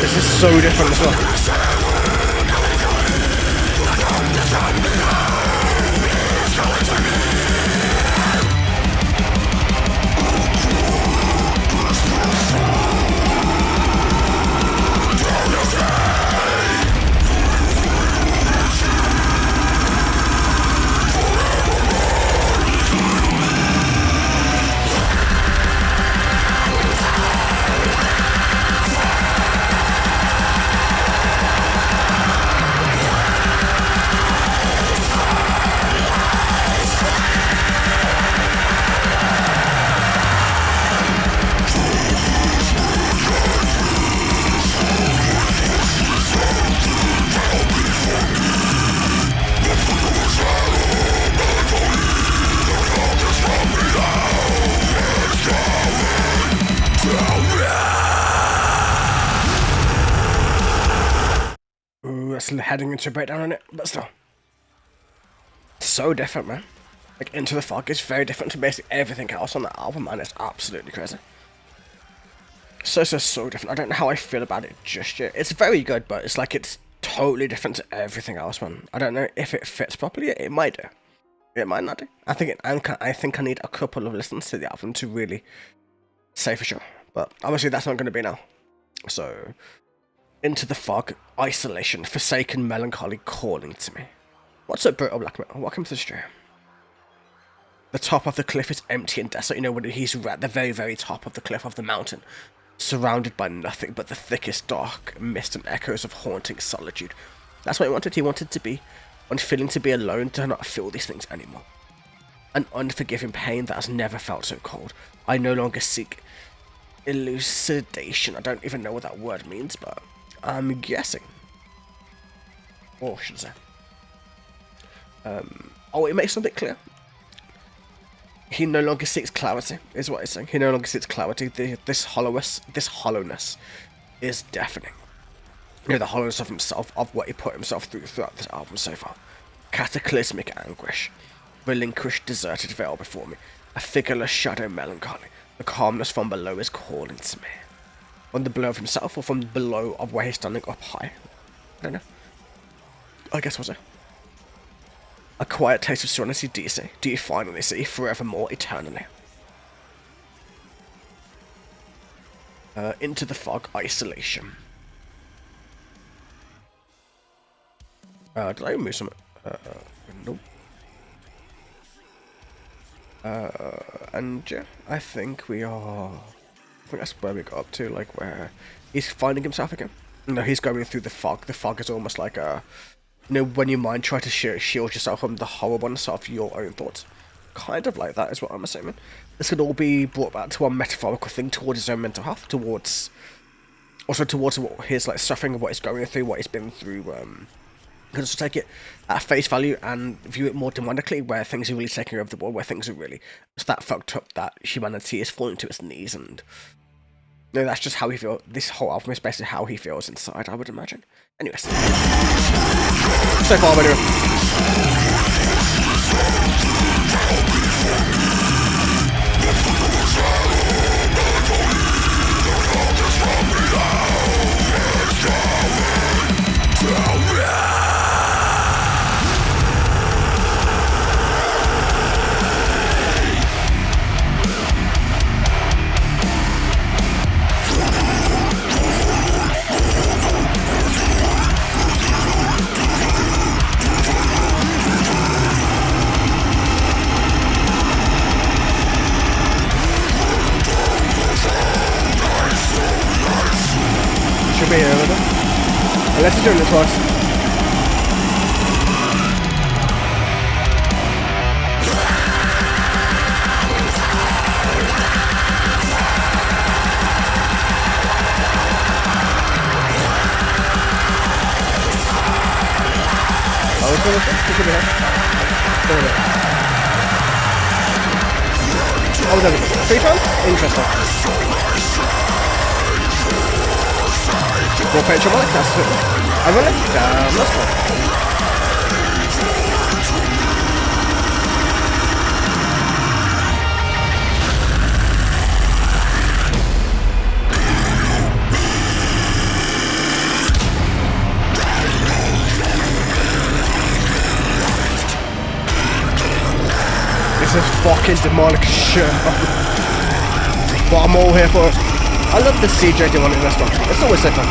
This is so different as well. almost heading into a breakdown on it, but still. So different, man. Like, Into the Fog is very different to basically everything else on the album, and it's absolutely crazy. So different. I don't know how I feel about it just yet. It's very good, but it's like it's totally different to everything else, man. I don't know if it fits properly. It might do. It might not do. I think I need a couple of listens to the album to really say for sure. But obviously that's not going to be now. So, Into the Fog, Isolation, Forsaken Melancholy, Calling to Me. What's up, Brutal Black Metal? Welcome to the stream. The top of the cliff is empty and desolate. You know, when he's at the very, very top of the cliff of the mountain, surrounded by nothing but the thickest dark mist and echoes of haunting solitude. That's what he wanted. He wanted to be unfeeling, to be alone, to not feel these things anymore. An unforgiving pain that has never felt so cold. I no longer seek elucidation. I don't even know what that word means, but I'm guessing. Or should I say? Oh, it makes something clear. He no longer seeks clarity, is what he's saying. He no longer seeks clarity. This hollowness is deafening. You know, the hollowness of himself, of what he put himself through throughout this album so far. Cataclysmic anguish. Relinquished, deserted veil before me. A figureless shadow melancholy. The calmness from below is calling to me. From the below of himself, or from the below of where he's standing up high? I don't know. I guess we'll say. A quiet taste of serenity, do you see? Do you finally see? Forevermore, eternally. Into the Fog, Isolation. Did I move something? Nope. And yeah, I think that's where we got up to, like where he's finding himself again. No, he's going through the fog. The fog is almost like a, you know, when your mind tries to shield yourself from the horribleness of your own thoughts. Kind of like that is what I'm assuming. This could all be brought back to a metaphorical thing towards his own mental health, towards what his like suffering, what he's going through, what he's been through. You can also take it at face value and view it more demonically, where things are really taking over the world, where things are really it's that fucked up that humanity is falling to its knees, and no, that's just how he feels. This whole album is basically how he feels inside, I would imagine. Anyways, so far, anyway. Should be here with them. Unless he's doing it twice. Oh, it's going to be here. Oh, there we go. 3 times? Interesting. More page on my cast. I will let you down. Let's go. This is fucking demonic shit. But I'm all here for it. I love the CJ demonic in this one. It's always so fun.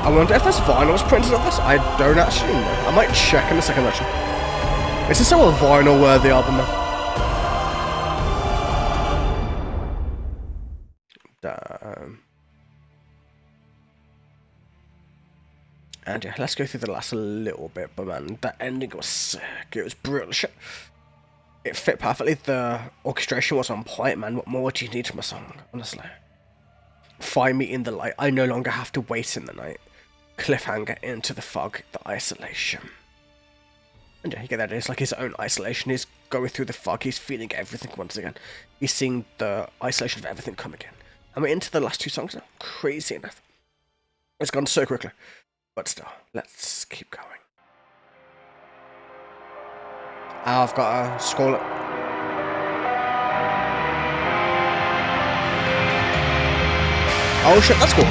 I wonder if there's vinyls printed on this. I don't actually know. I might check in a second actually. This is still a vinyl worthy album though. Damn. And yeah, let's go through the last little bit, but man, that ending was sick. It was brutal shit. It fit perfectly. The orchestration was on point, man. What more do you need from a song, honestly? Find me in the light. I no longer have to wait in the night. Cliffhanger into the fog, the isolation. And yeah, you get that. It's like his own isolation. He's going through the fog. He's feeling everything once again. He's seeing the isolation of everything come again. And we're into the last two songs now. Crazy enough. It's gone so quickly. But still, let's keep going. I've got to scroll it. Oh shit, that's cool.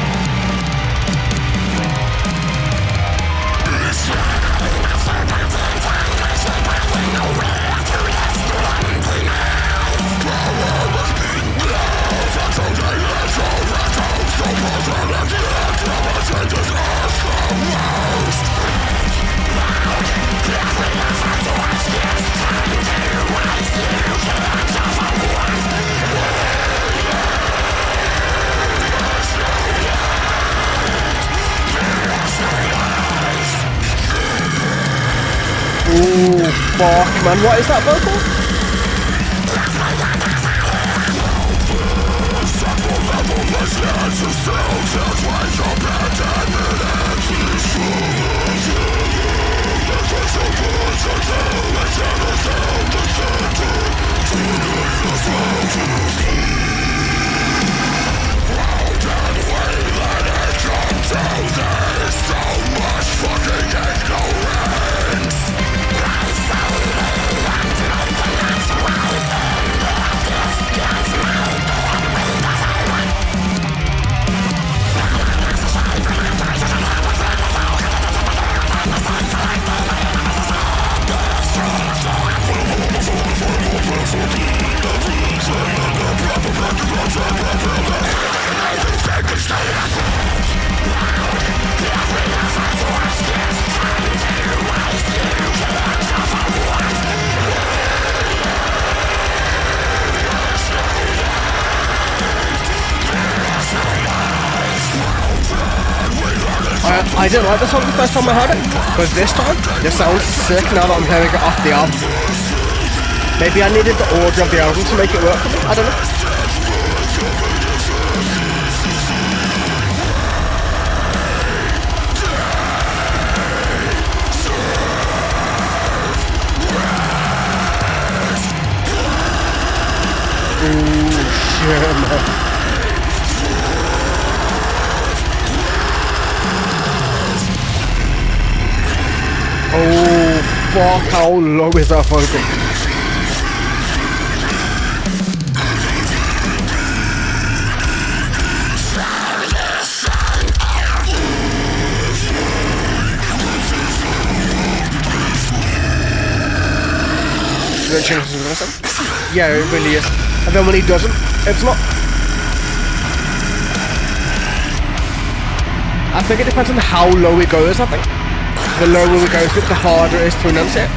Ooh, fuck, man. What is that vocal? I didn't like the song the first time I heard it, but this time, this sounds sick now that I'm hearing it off the album. Maybe I needed the order of the album to make it work for me, I don't know. Ooh, shit, man. Oh, fuck, how low is that vocal? Yeah, it really is. And then when he doesn't, it's not. I think it depends on how low it goes, I think. The lower we go, the harder it is to enunciate.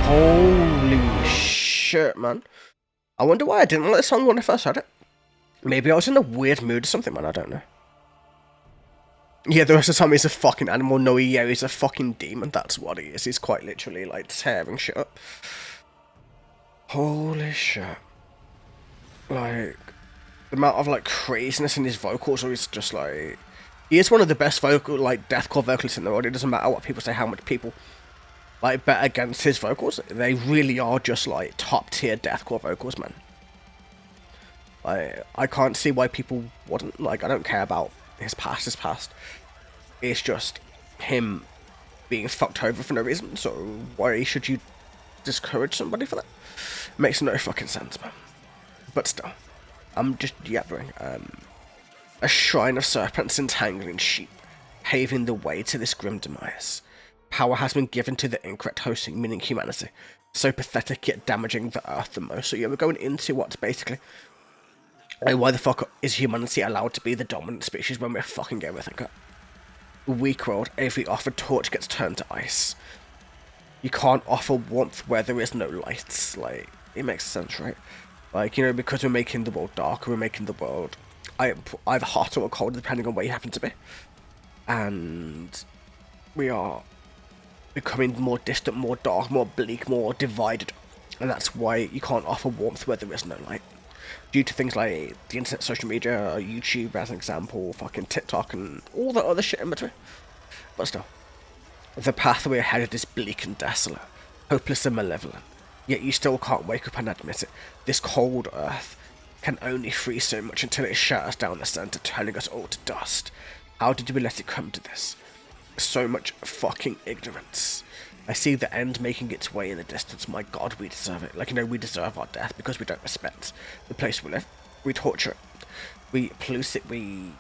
Holy shit, man. I wonder why I didn't like the song when I first heard it. Maybe I was in a weird mood or something, man, I don't know. Yeah, the rest of the time he's a fucking animal. No, yeah, he's a fucking demon, that's what he is. He's quite literally, like, tearing shit up. Holy shit. Like, the amount of, like, craziness in his vocals is just, like... He is one of the best vocal, like, deathcore vocalists in the world. It doesn't matter what people say, how much people, like, bet against his vocals. They really are just, like, top-tier deathcore vocals, man. Like, I can't see why people wouldn't. Like, I don't care about his past. It's just him being fucked over for no reason. So, why should you discourage somebody for that? Makes no fucking sense, man. But still, I'm just yabbering. A shrine of serpents entangling sheep, paving the way to this grim demise. Power has been given to the incorrect hosting, meaning humanity. So pathetic yet damaging the earth the most. So yeah, we're going into what's basically... Like, why the fuck is humanity allowed to be the dominant species when we're fucking everything up? Weak world, every offered torch gets turned to ice. You can't offer warmth where there is no lights. Like, it makes sense, right? Like, you know, because we're making the world darker, we're making the world either hot or cold, depending on where you happen to be. And we are becoming more distant, more dark, more bleak, more divided. And that's why you can't offer warmth where there is no light. Due to things like the internet, social media, YouTube as an example, fucking TikTok and all that other shit in between. But still, the pathway ahead is bleak and desolate, hopeless and malevolent. Yet you still can't wake up and admit it. This cold earth can only freeze so much until it shatters down the center, turning us all to dust. How did we let it come to this? So much fucking ignorance. I see the end making its way in the distance. My god, we deserve it. Like, you know, we deserve our death because we don't respect the place we live. We torture it. We pollute it. We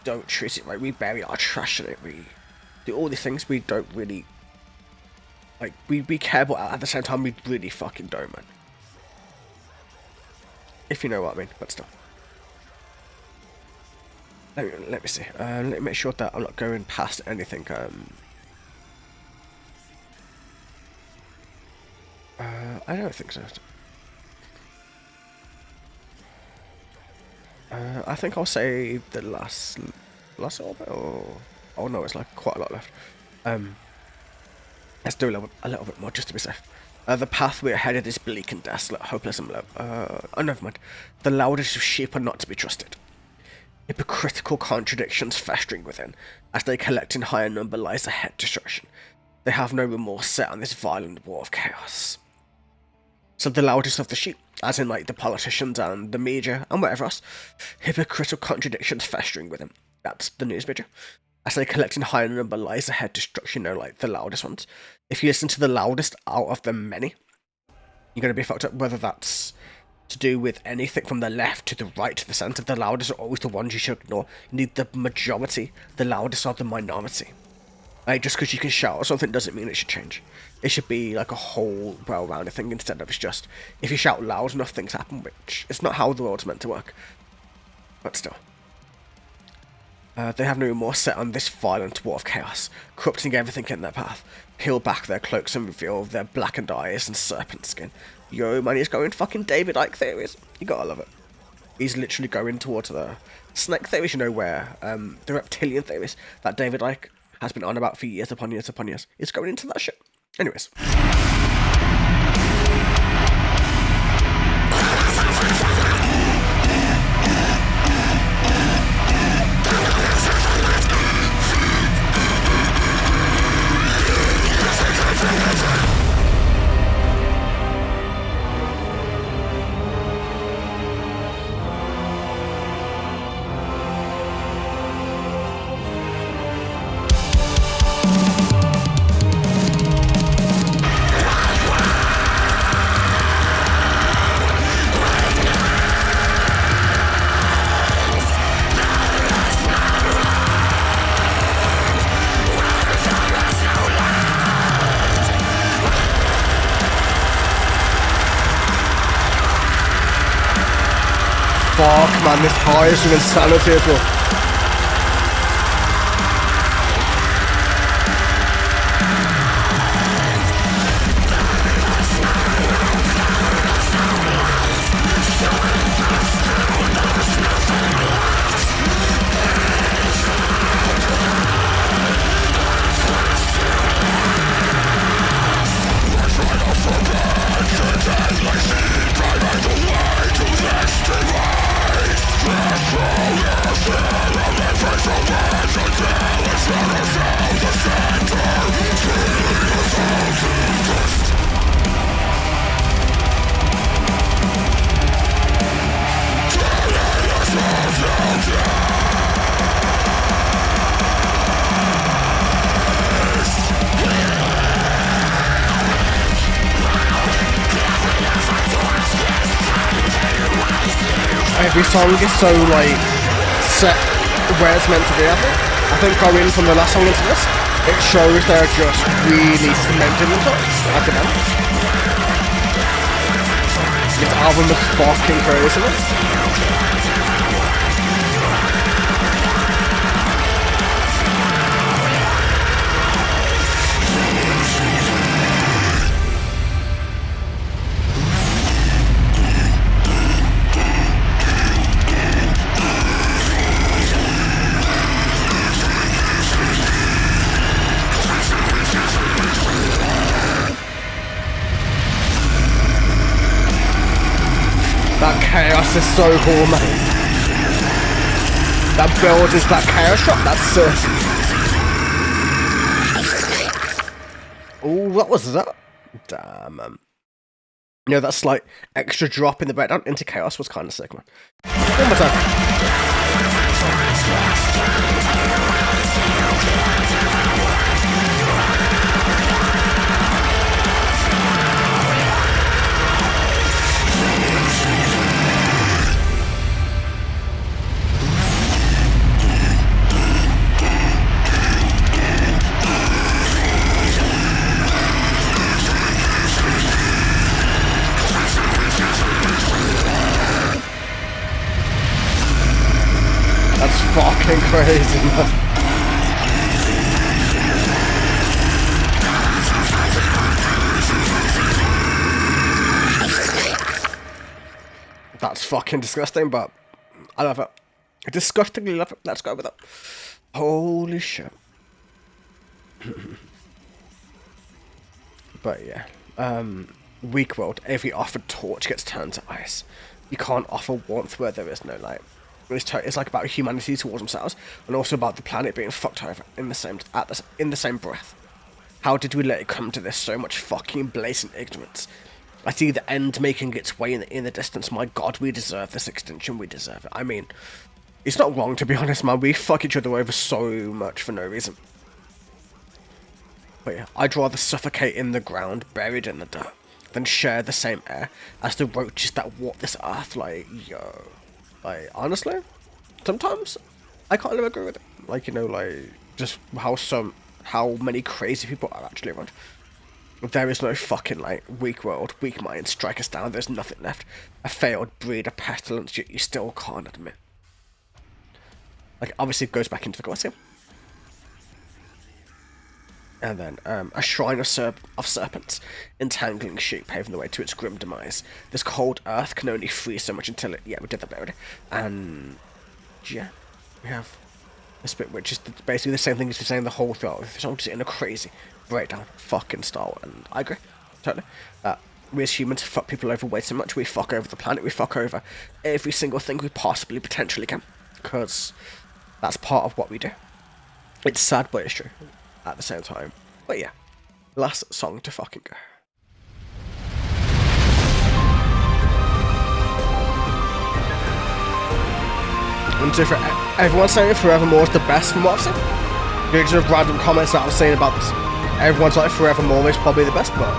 don't treat it right. We bury our trash in it. We do all these things we don't really... Like, we care, but at the same time, we really fucking don't, man. If you know what I mean, but still. Let me see. Let me make sure that I'm not going past anything. I don't think so. I think I'll say the last little bit, or oh no, it's like quite a lot left. Let's do a little bit more just to be safe. The path we're headed is bleak and desolate, hopeless and low. Oh, never mind. The loudest of sheep are not to be trusted. Hypocritical contradictions festering within. As they collect in higher number lies ahead destruction. They have no remorse set on this violent war of chaos. So the loudest of the sheep, as in like the politicians and the media and whatever else, hypocritical contradictions festering within. That's the news media. As they collect in higher number lies ahead destruction, you know, like the loudest ones. If you listen to the loudest out of the many, you're going to be fucked up, whether that's to do with anything from the left to the right to the centre. The loudest are always the ones you should ignore. You need the majority. The loudest are the minority. Like, just because you can shout or something doesn't mean it should change. It should be like a whole well-rounded thing instead of it's just, if you shout loud enough, things happen, which is not how the world's meant to work. But still. They have no remorse set on this violent war of chaos, corrupting everything in their path. Peel back their cloaks and reveal their blackened eyes and serpent skin. Yo, man, he's going fucking David Icke theories. You gotta love it. He's literally going towards the snake theories, you know, where the reptilian theories that David Icke has been on about for years upon years upon years. He's going into that shit. Anyways. Fuck, man, this high is an insanity as well. Every song is so like set where it's meant to be. I think going from the last song into this, it shows they're just really cementing themselves at the end. This album is fucking crazy, isn't it? This is so cool, man. That build is that chaos shot. That's oh, what was that? Damn, you know, that slight extra drop in the breakdown into chaos was kind of sick, man. One more time. That's fucking crazy, man. That's fucking disgusting, but I love it. I disgustingly love it. Let's go with it. Holy shit. But yeah. Weak world. Every offered torch gets turned to ice. You can't offer warmth where there is no light. It's like about humanity towards themselves, and also about the planet being fucked over in the same breath. How did we let it come to this? So much fucking blatant ignorance. I see the end making its way in the distance. My God, we deserve this extinction. We deserve it. I mean, it's not wrong, to be honest, man. We fuck each other over so much for no reason. But yeah, I'd rather suffocate in the ground, buried in the dirt, than share the same air as the roaches that walk this earth. Like, yo. Like, honestly, sometimes I kind of agree with it. Like, you know, like, just how many crazy people are actually around. There is no fucking, like, weak world, weak mind, strike us down, there's nothing left. A failed breed, a pestilence you still can't admit. Like, obviously it goes back into the gods here. And then, a shrine of serpents, entangling sheep, paving the way to its grim demise. This cold earth can only freeze so much until it... Yeah, we did that already. And, yeah, we have this bit, which is basically the same thing as we're saying the whole thing. It's all just in a crazy breakdown fucking style, and I agree, totally. We as humans fuck people over way too much. We fuck over the planet, we fuck over every single thing we possibly potentially can. Because that's part of what we do. It's sad, but it's true. At the same time. But yeah, last song to fucking go. And so for everyone's saying Forevermore is the best from what I've seen. These are random comments that I was saying about this. Everyone's like Forevermore is probably the best, but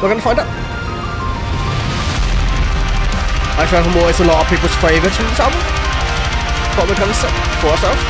we're gonna find out. Like Forevermore is a lot of people's favourites from this album. What we're gonna say for ourselves.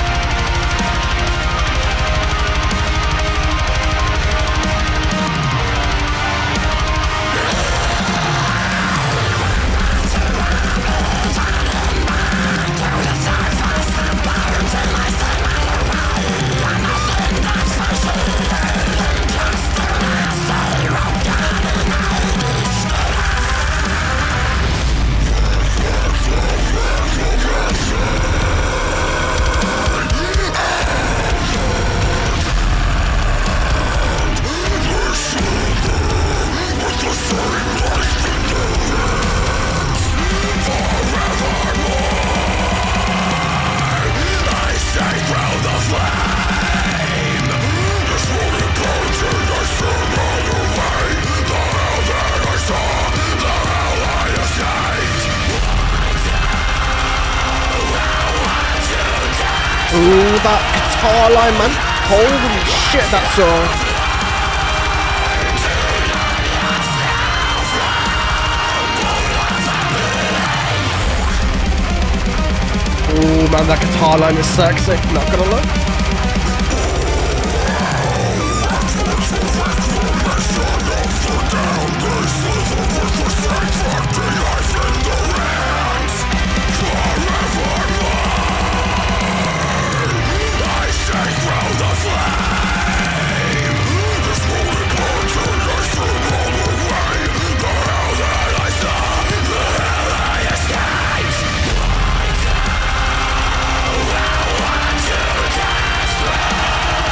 Ooh, that guitar line, man. Holy shit, that song. Ooh, man, that guitar line is sexy. Not gonna lie.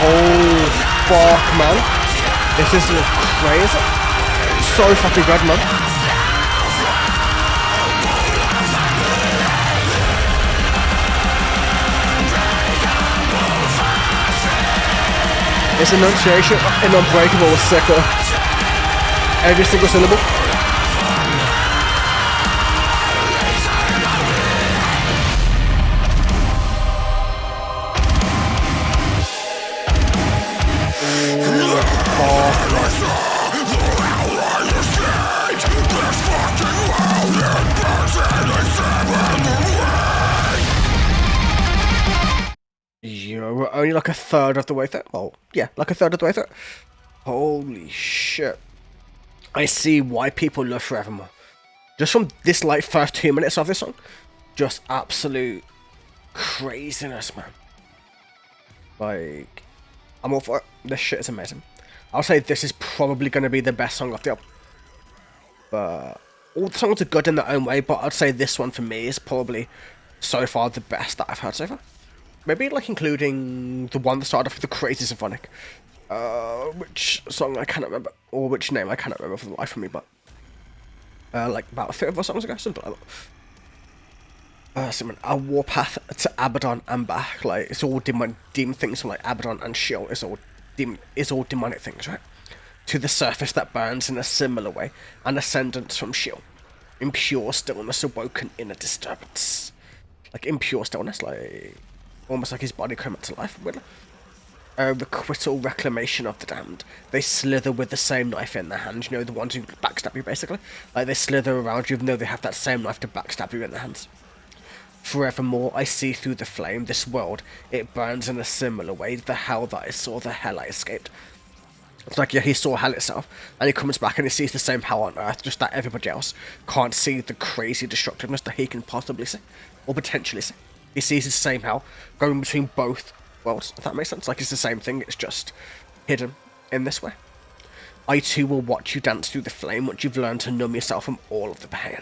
Oh, fuck, man. This is crazy. So fucking good, man. His enunciation in Unbreakable was sicker. Every single syllable. We're only like a third of the way through. Well, yeah, like a third of the way through. Holy shit. I see why people love Forevermore. Just from this like first 2 minutes of this song. Just absolute craziness, man. Like, I'm all for it. This shit is amazing. I'll say this is probably going to be the best song of the album. But all the songs are good in their own way, but I'd say this one for me is probably so far the best that I've heard so far. Maybe like including the one that started off with the Crazy Symphonic. Which song I cannot remember, or which name I cannot remember for the life of me, but like about 3 or 4 songs ago, something like that. A warpath to Abaddon and back, like it's all demon things from like Abaddon and Sheol. It's all demonic things, right? To the surface that burns in a similar way, an ascendance from Sheol, impure stillness awoken in a disturbance, like impure stillness, like almost like his body came back to life. Requital reclamation of the damned. They slither with the same knife in their hand. You know, the ones who backstab you, basically. Like, they slither around you even though they have that same knife to backstab you in their hands. Forevermore, I see through the flame. This world, it burns in a similar way. The hell that I saw, the hell I escaped. It's like, yeah, he saw hell itself, and he comes back and he sees the same hell on Earth, just that everybody else can't see the crazy destructiveness that he can possibly see, or potentially see. He sees the same hell going between both worlds, if that makes sense. Like, it's the same thing, it's just hidden in this way. I too will watch you dance through the flame once you've learned to numb yourself from all of the pain.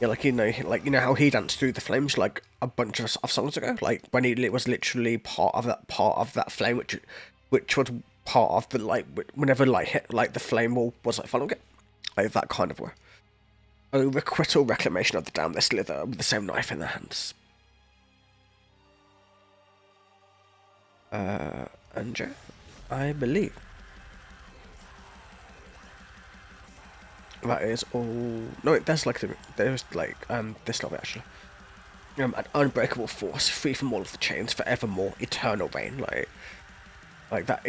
Yeah, like, you know how he danced through the flames like a bunch of songs ago? Like, when he was literally part of that flame, which was part of the light, whenever light hit, like, the flame was like following it. Like, that kind of way. Oh, requital reclamation of the damned, they slither with the same knife in their hands. Andrew, I believe that is all. No, there's like this love actually. An unbreakable force, free from all of the chains, forevermore, eternal reign. Like that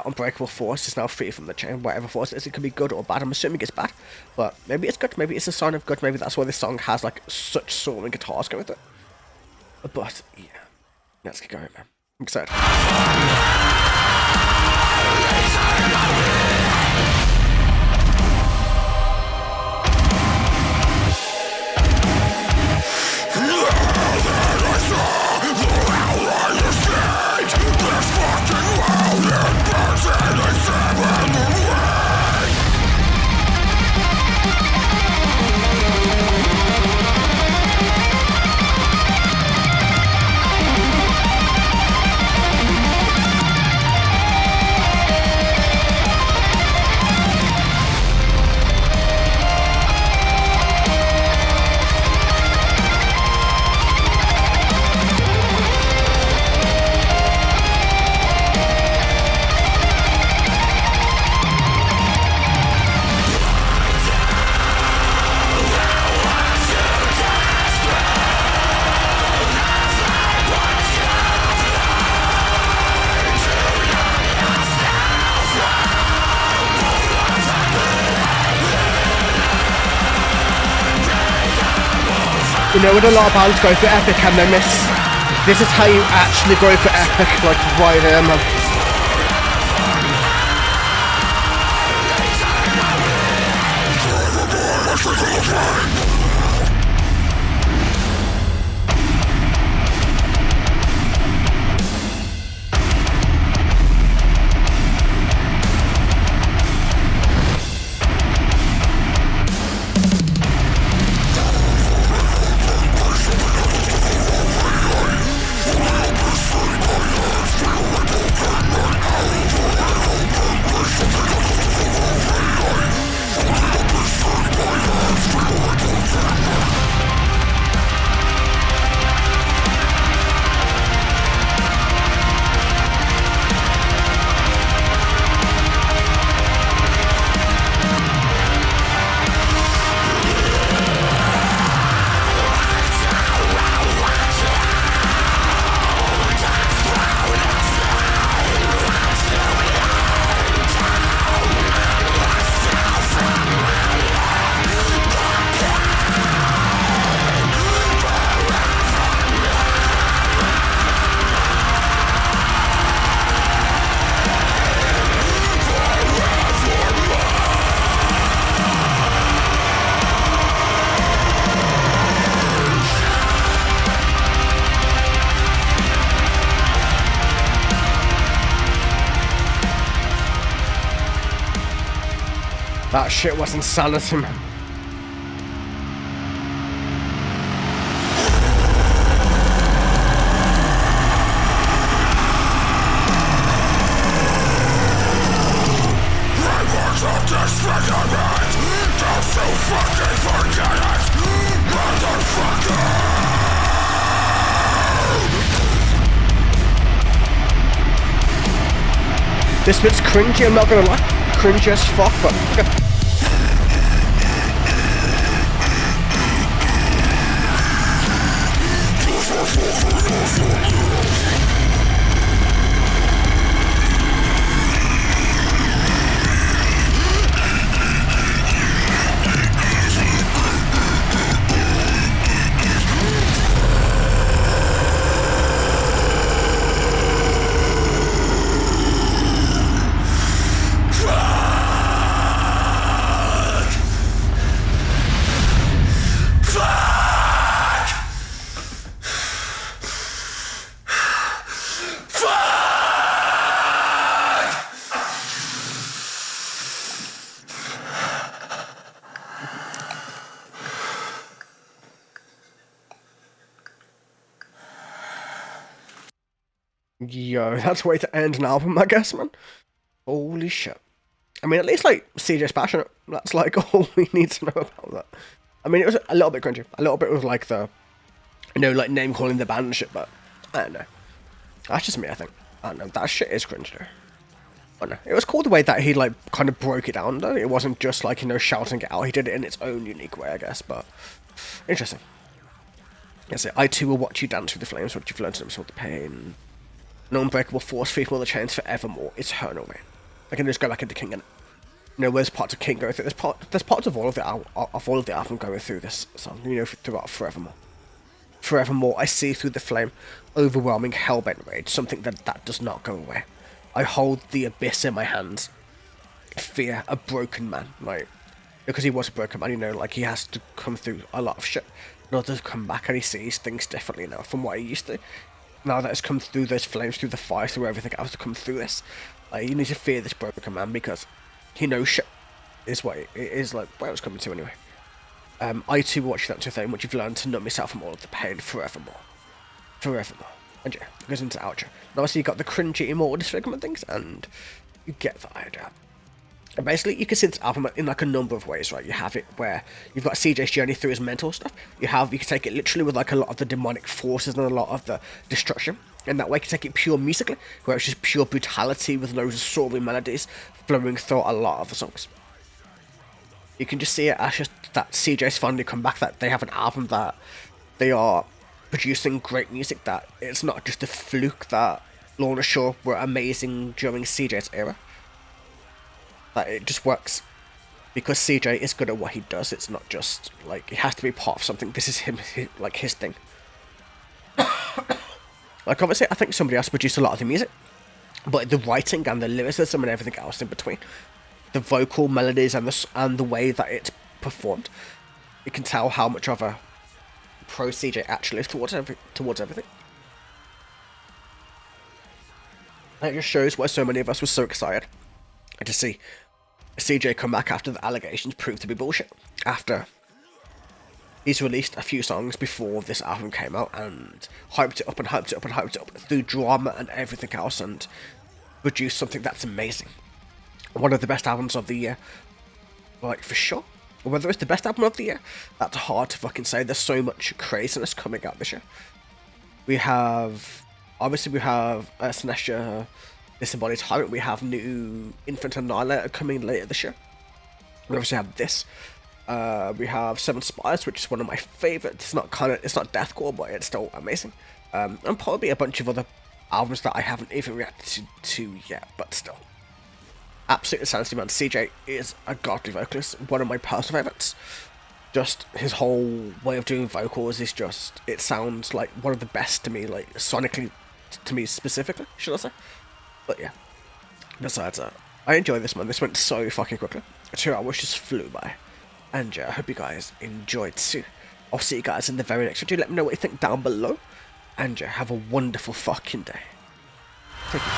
unbreakable force is now free from the chain. Whatever force it is, it can be good or bad. I'm assuming it's bad, but maybe it's good. Maybe it's a sign of good. Maybe that's why this song has like such soaring guitars going with it. But yeah, let's get going, man. I'm excited. You know when a lot of bands go for epic and they miss, this is how you actually go for epic, like right there, man. That shit was insanity, man. This bit's cringy, I'm not gonna lie. Cringy as fuck, but okay. Yo, that's a way to end an album, I guess, man. Holy shit. I mean, at least, like, CJ's passionate. That's, like, all we need to know about that. I mean, it was a little bit cringy. A little bit with, like, the, you know, like, name-calling the band and shit, but I don't know. That's just me, I think. I don't know. That shit is cringe, though. I don't know. It was cool the way that he, like, kind of broke it down, though. It wasn't just, like, you know, shouting it out. He did it in its own unique way, I guess, but interesting. Yes, I too will watch you dance through the flames, what you've learned to absorb the pain. No unbreakable force, free from all the chains forevermore. Eternal reign. I can just go back into King and, you know, there's parts of King going through. There's parts of all of the album going through this song. You know, throughout Forevermore. Forevermore, I see through the flame, overwhelming hellbent rage. Something that does not go away. I hold the abyss in my hands. Fear a broken man, like, because he was a broken man. You know, like he has to come through a lot of shit in order to come back, and he sees things differently now from what he used to. Now that it's come through those flames, through the fire, through everything else to come through this, you need to fear this broken man because he knows shit is what it is, like where it's coming to anyway. I too watch that to thing, which you've learned to numb yourself from all of the pain forevermore. Forevermore. And yeah, it goes into the outro. And obviously you got the cringy Immortal Disfigurement things, and you get the idea. And basically, you can see this album in like a number of ways, right? You have it where you've got CJ's journey through his mental stuff. You can take it literally with like a lot of the demonic forces and a lot of the destruction. And that way you can take it pure musically, where it's just pure brutality with loads of soaring melodies flowing through a lot of the songs. You can just see it as just that CJ's finally come back, that they have an album that they are producing great music, that it's not just a fluke that Lorna Shore were amazing during CJ's era. That it just works because CJ is good at what he does. It's not just like it has to be part of something. This is like his thing. Like obviously, I think somebody else produced a lot of the music, but the writing and the lyricism and everything else in between, the vocal melodies and the way that it's performed, you can tell how much of a pro CJ actually is towards everything. And it just shows why so many of us were so excited to see CJ come back after the allegations proved to be bullshit. After he's released a few songs before this album came out and hyped it up and hyped it up and hyped it up through drama and everything else and produced something that's amazing. One of the best albums of the year, like for sure. Whether it's the best album of the year, that's hard to fucking say. There's so much craziness coming out this year. We have Synestia, Disembodied Tyrant. We have new Infant Annihilator coming later this year. We obviously have this. We have Seven Spires, which is one of my favourites. It's not deathcore, but it's still amazing. And probably a bunch of other albums that I haven't even reacted to yet, but still. Absolute insanity, man. CJ is a godly vocalist, one of my personal favourites. Just his whole way of doing vocals is just, it sounds like one of the best to me, like sonically to me specifically, should I say. But yeah, besides that, I enjoy this, man. This went so fucking quickly. 2 hours just flew by. And yeah, I hope you guys enjoyed too. I'll see you guys in the very next video. Let me know what you think down below. And yeah, have a wonderful fucking day. Take care.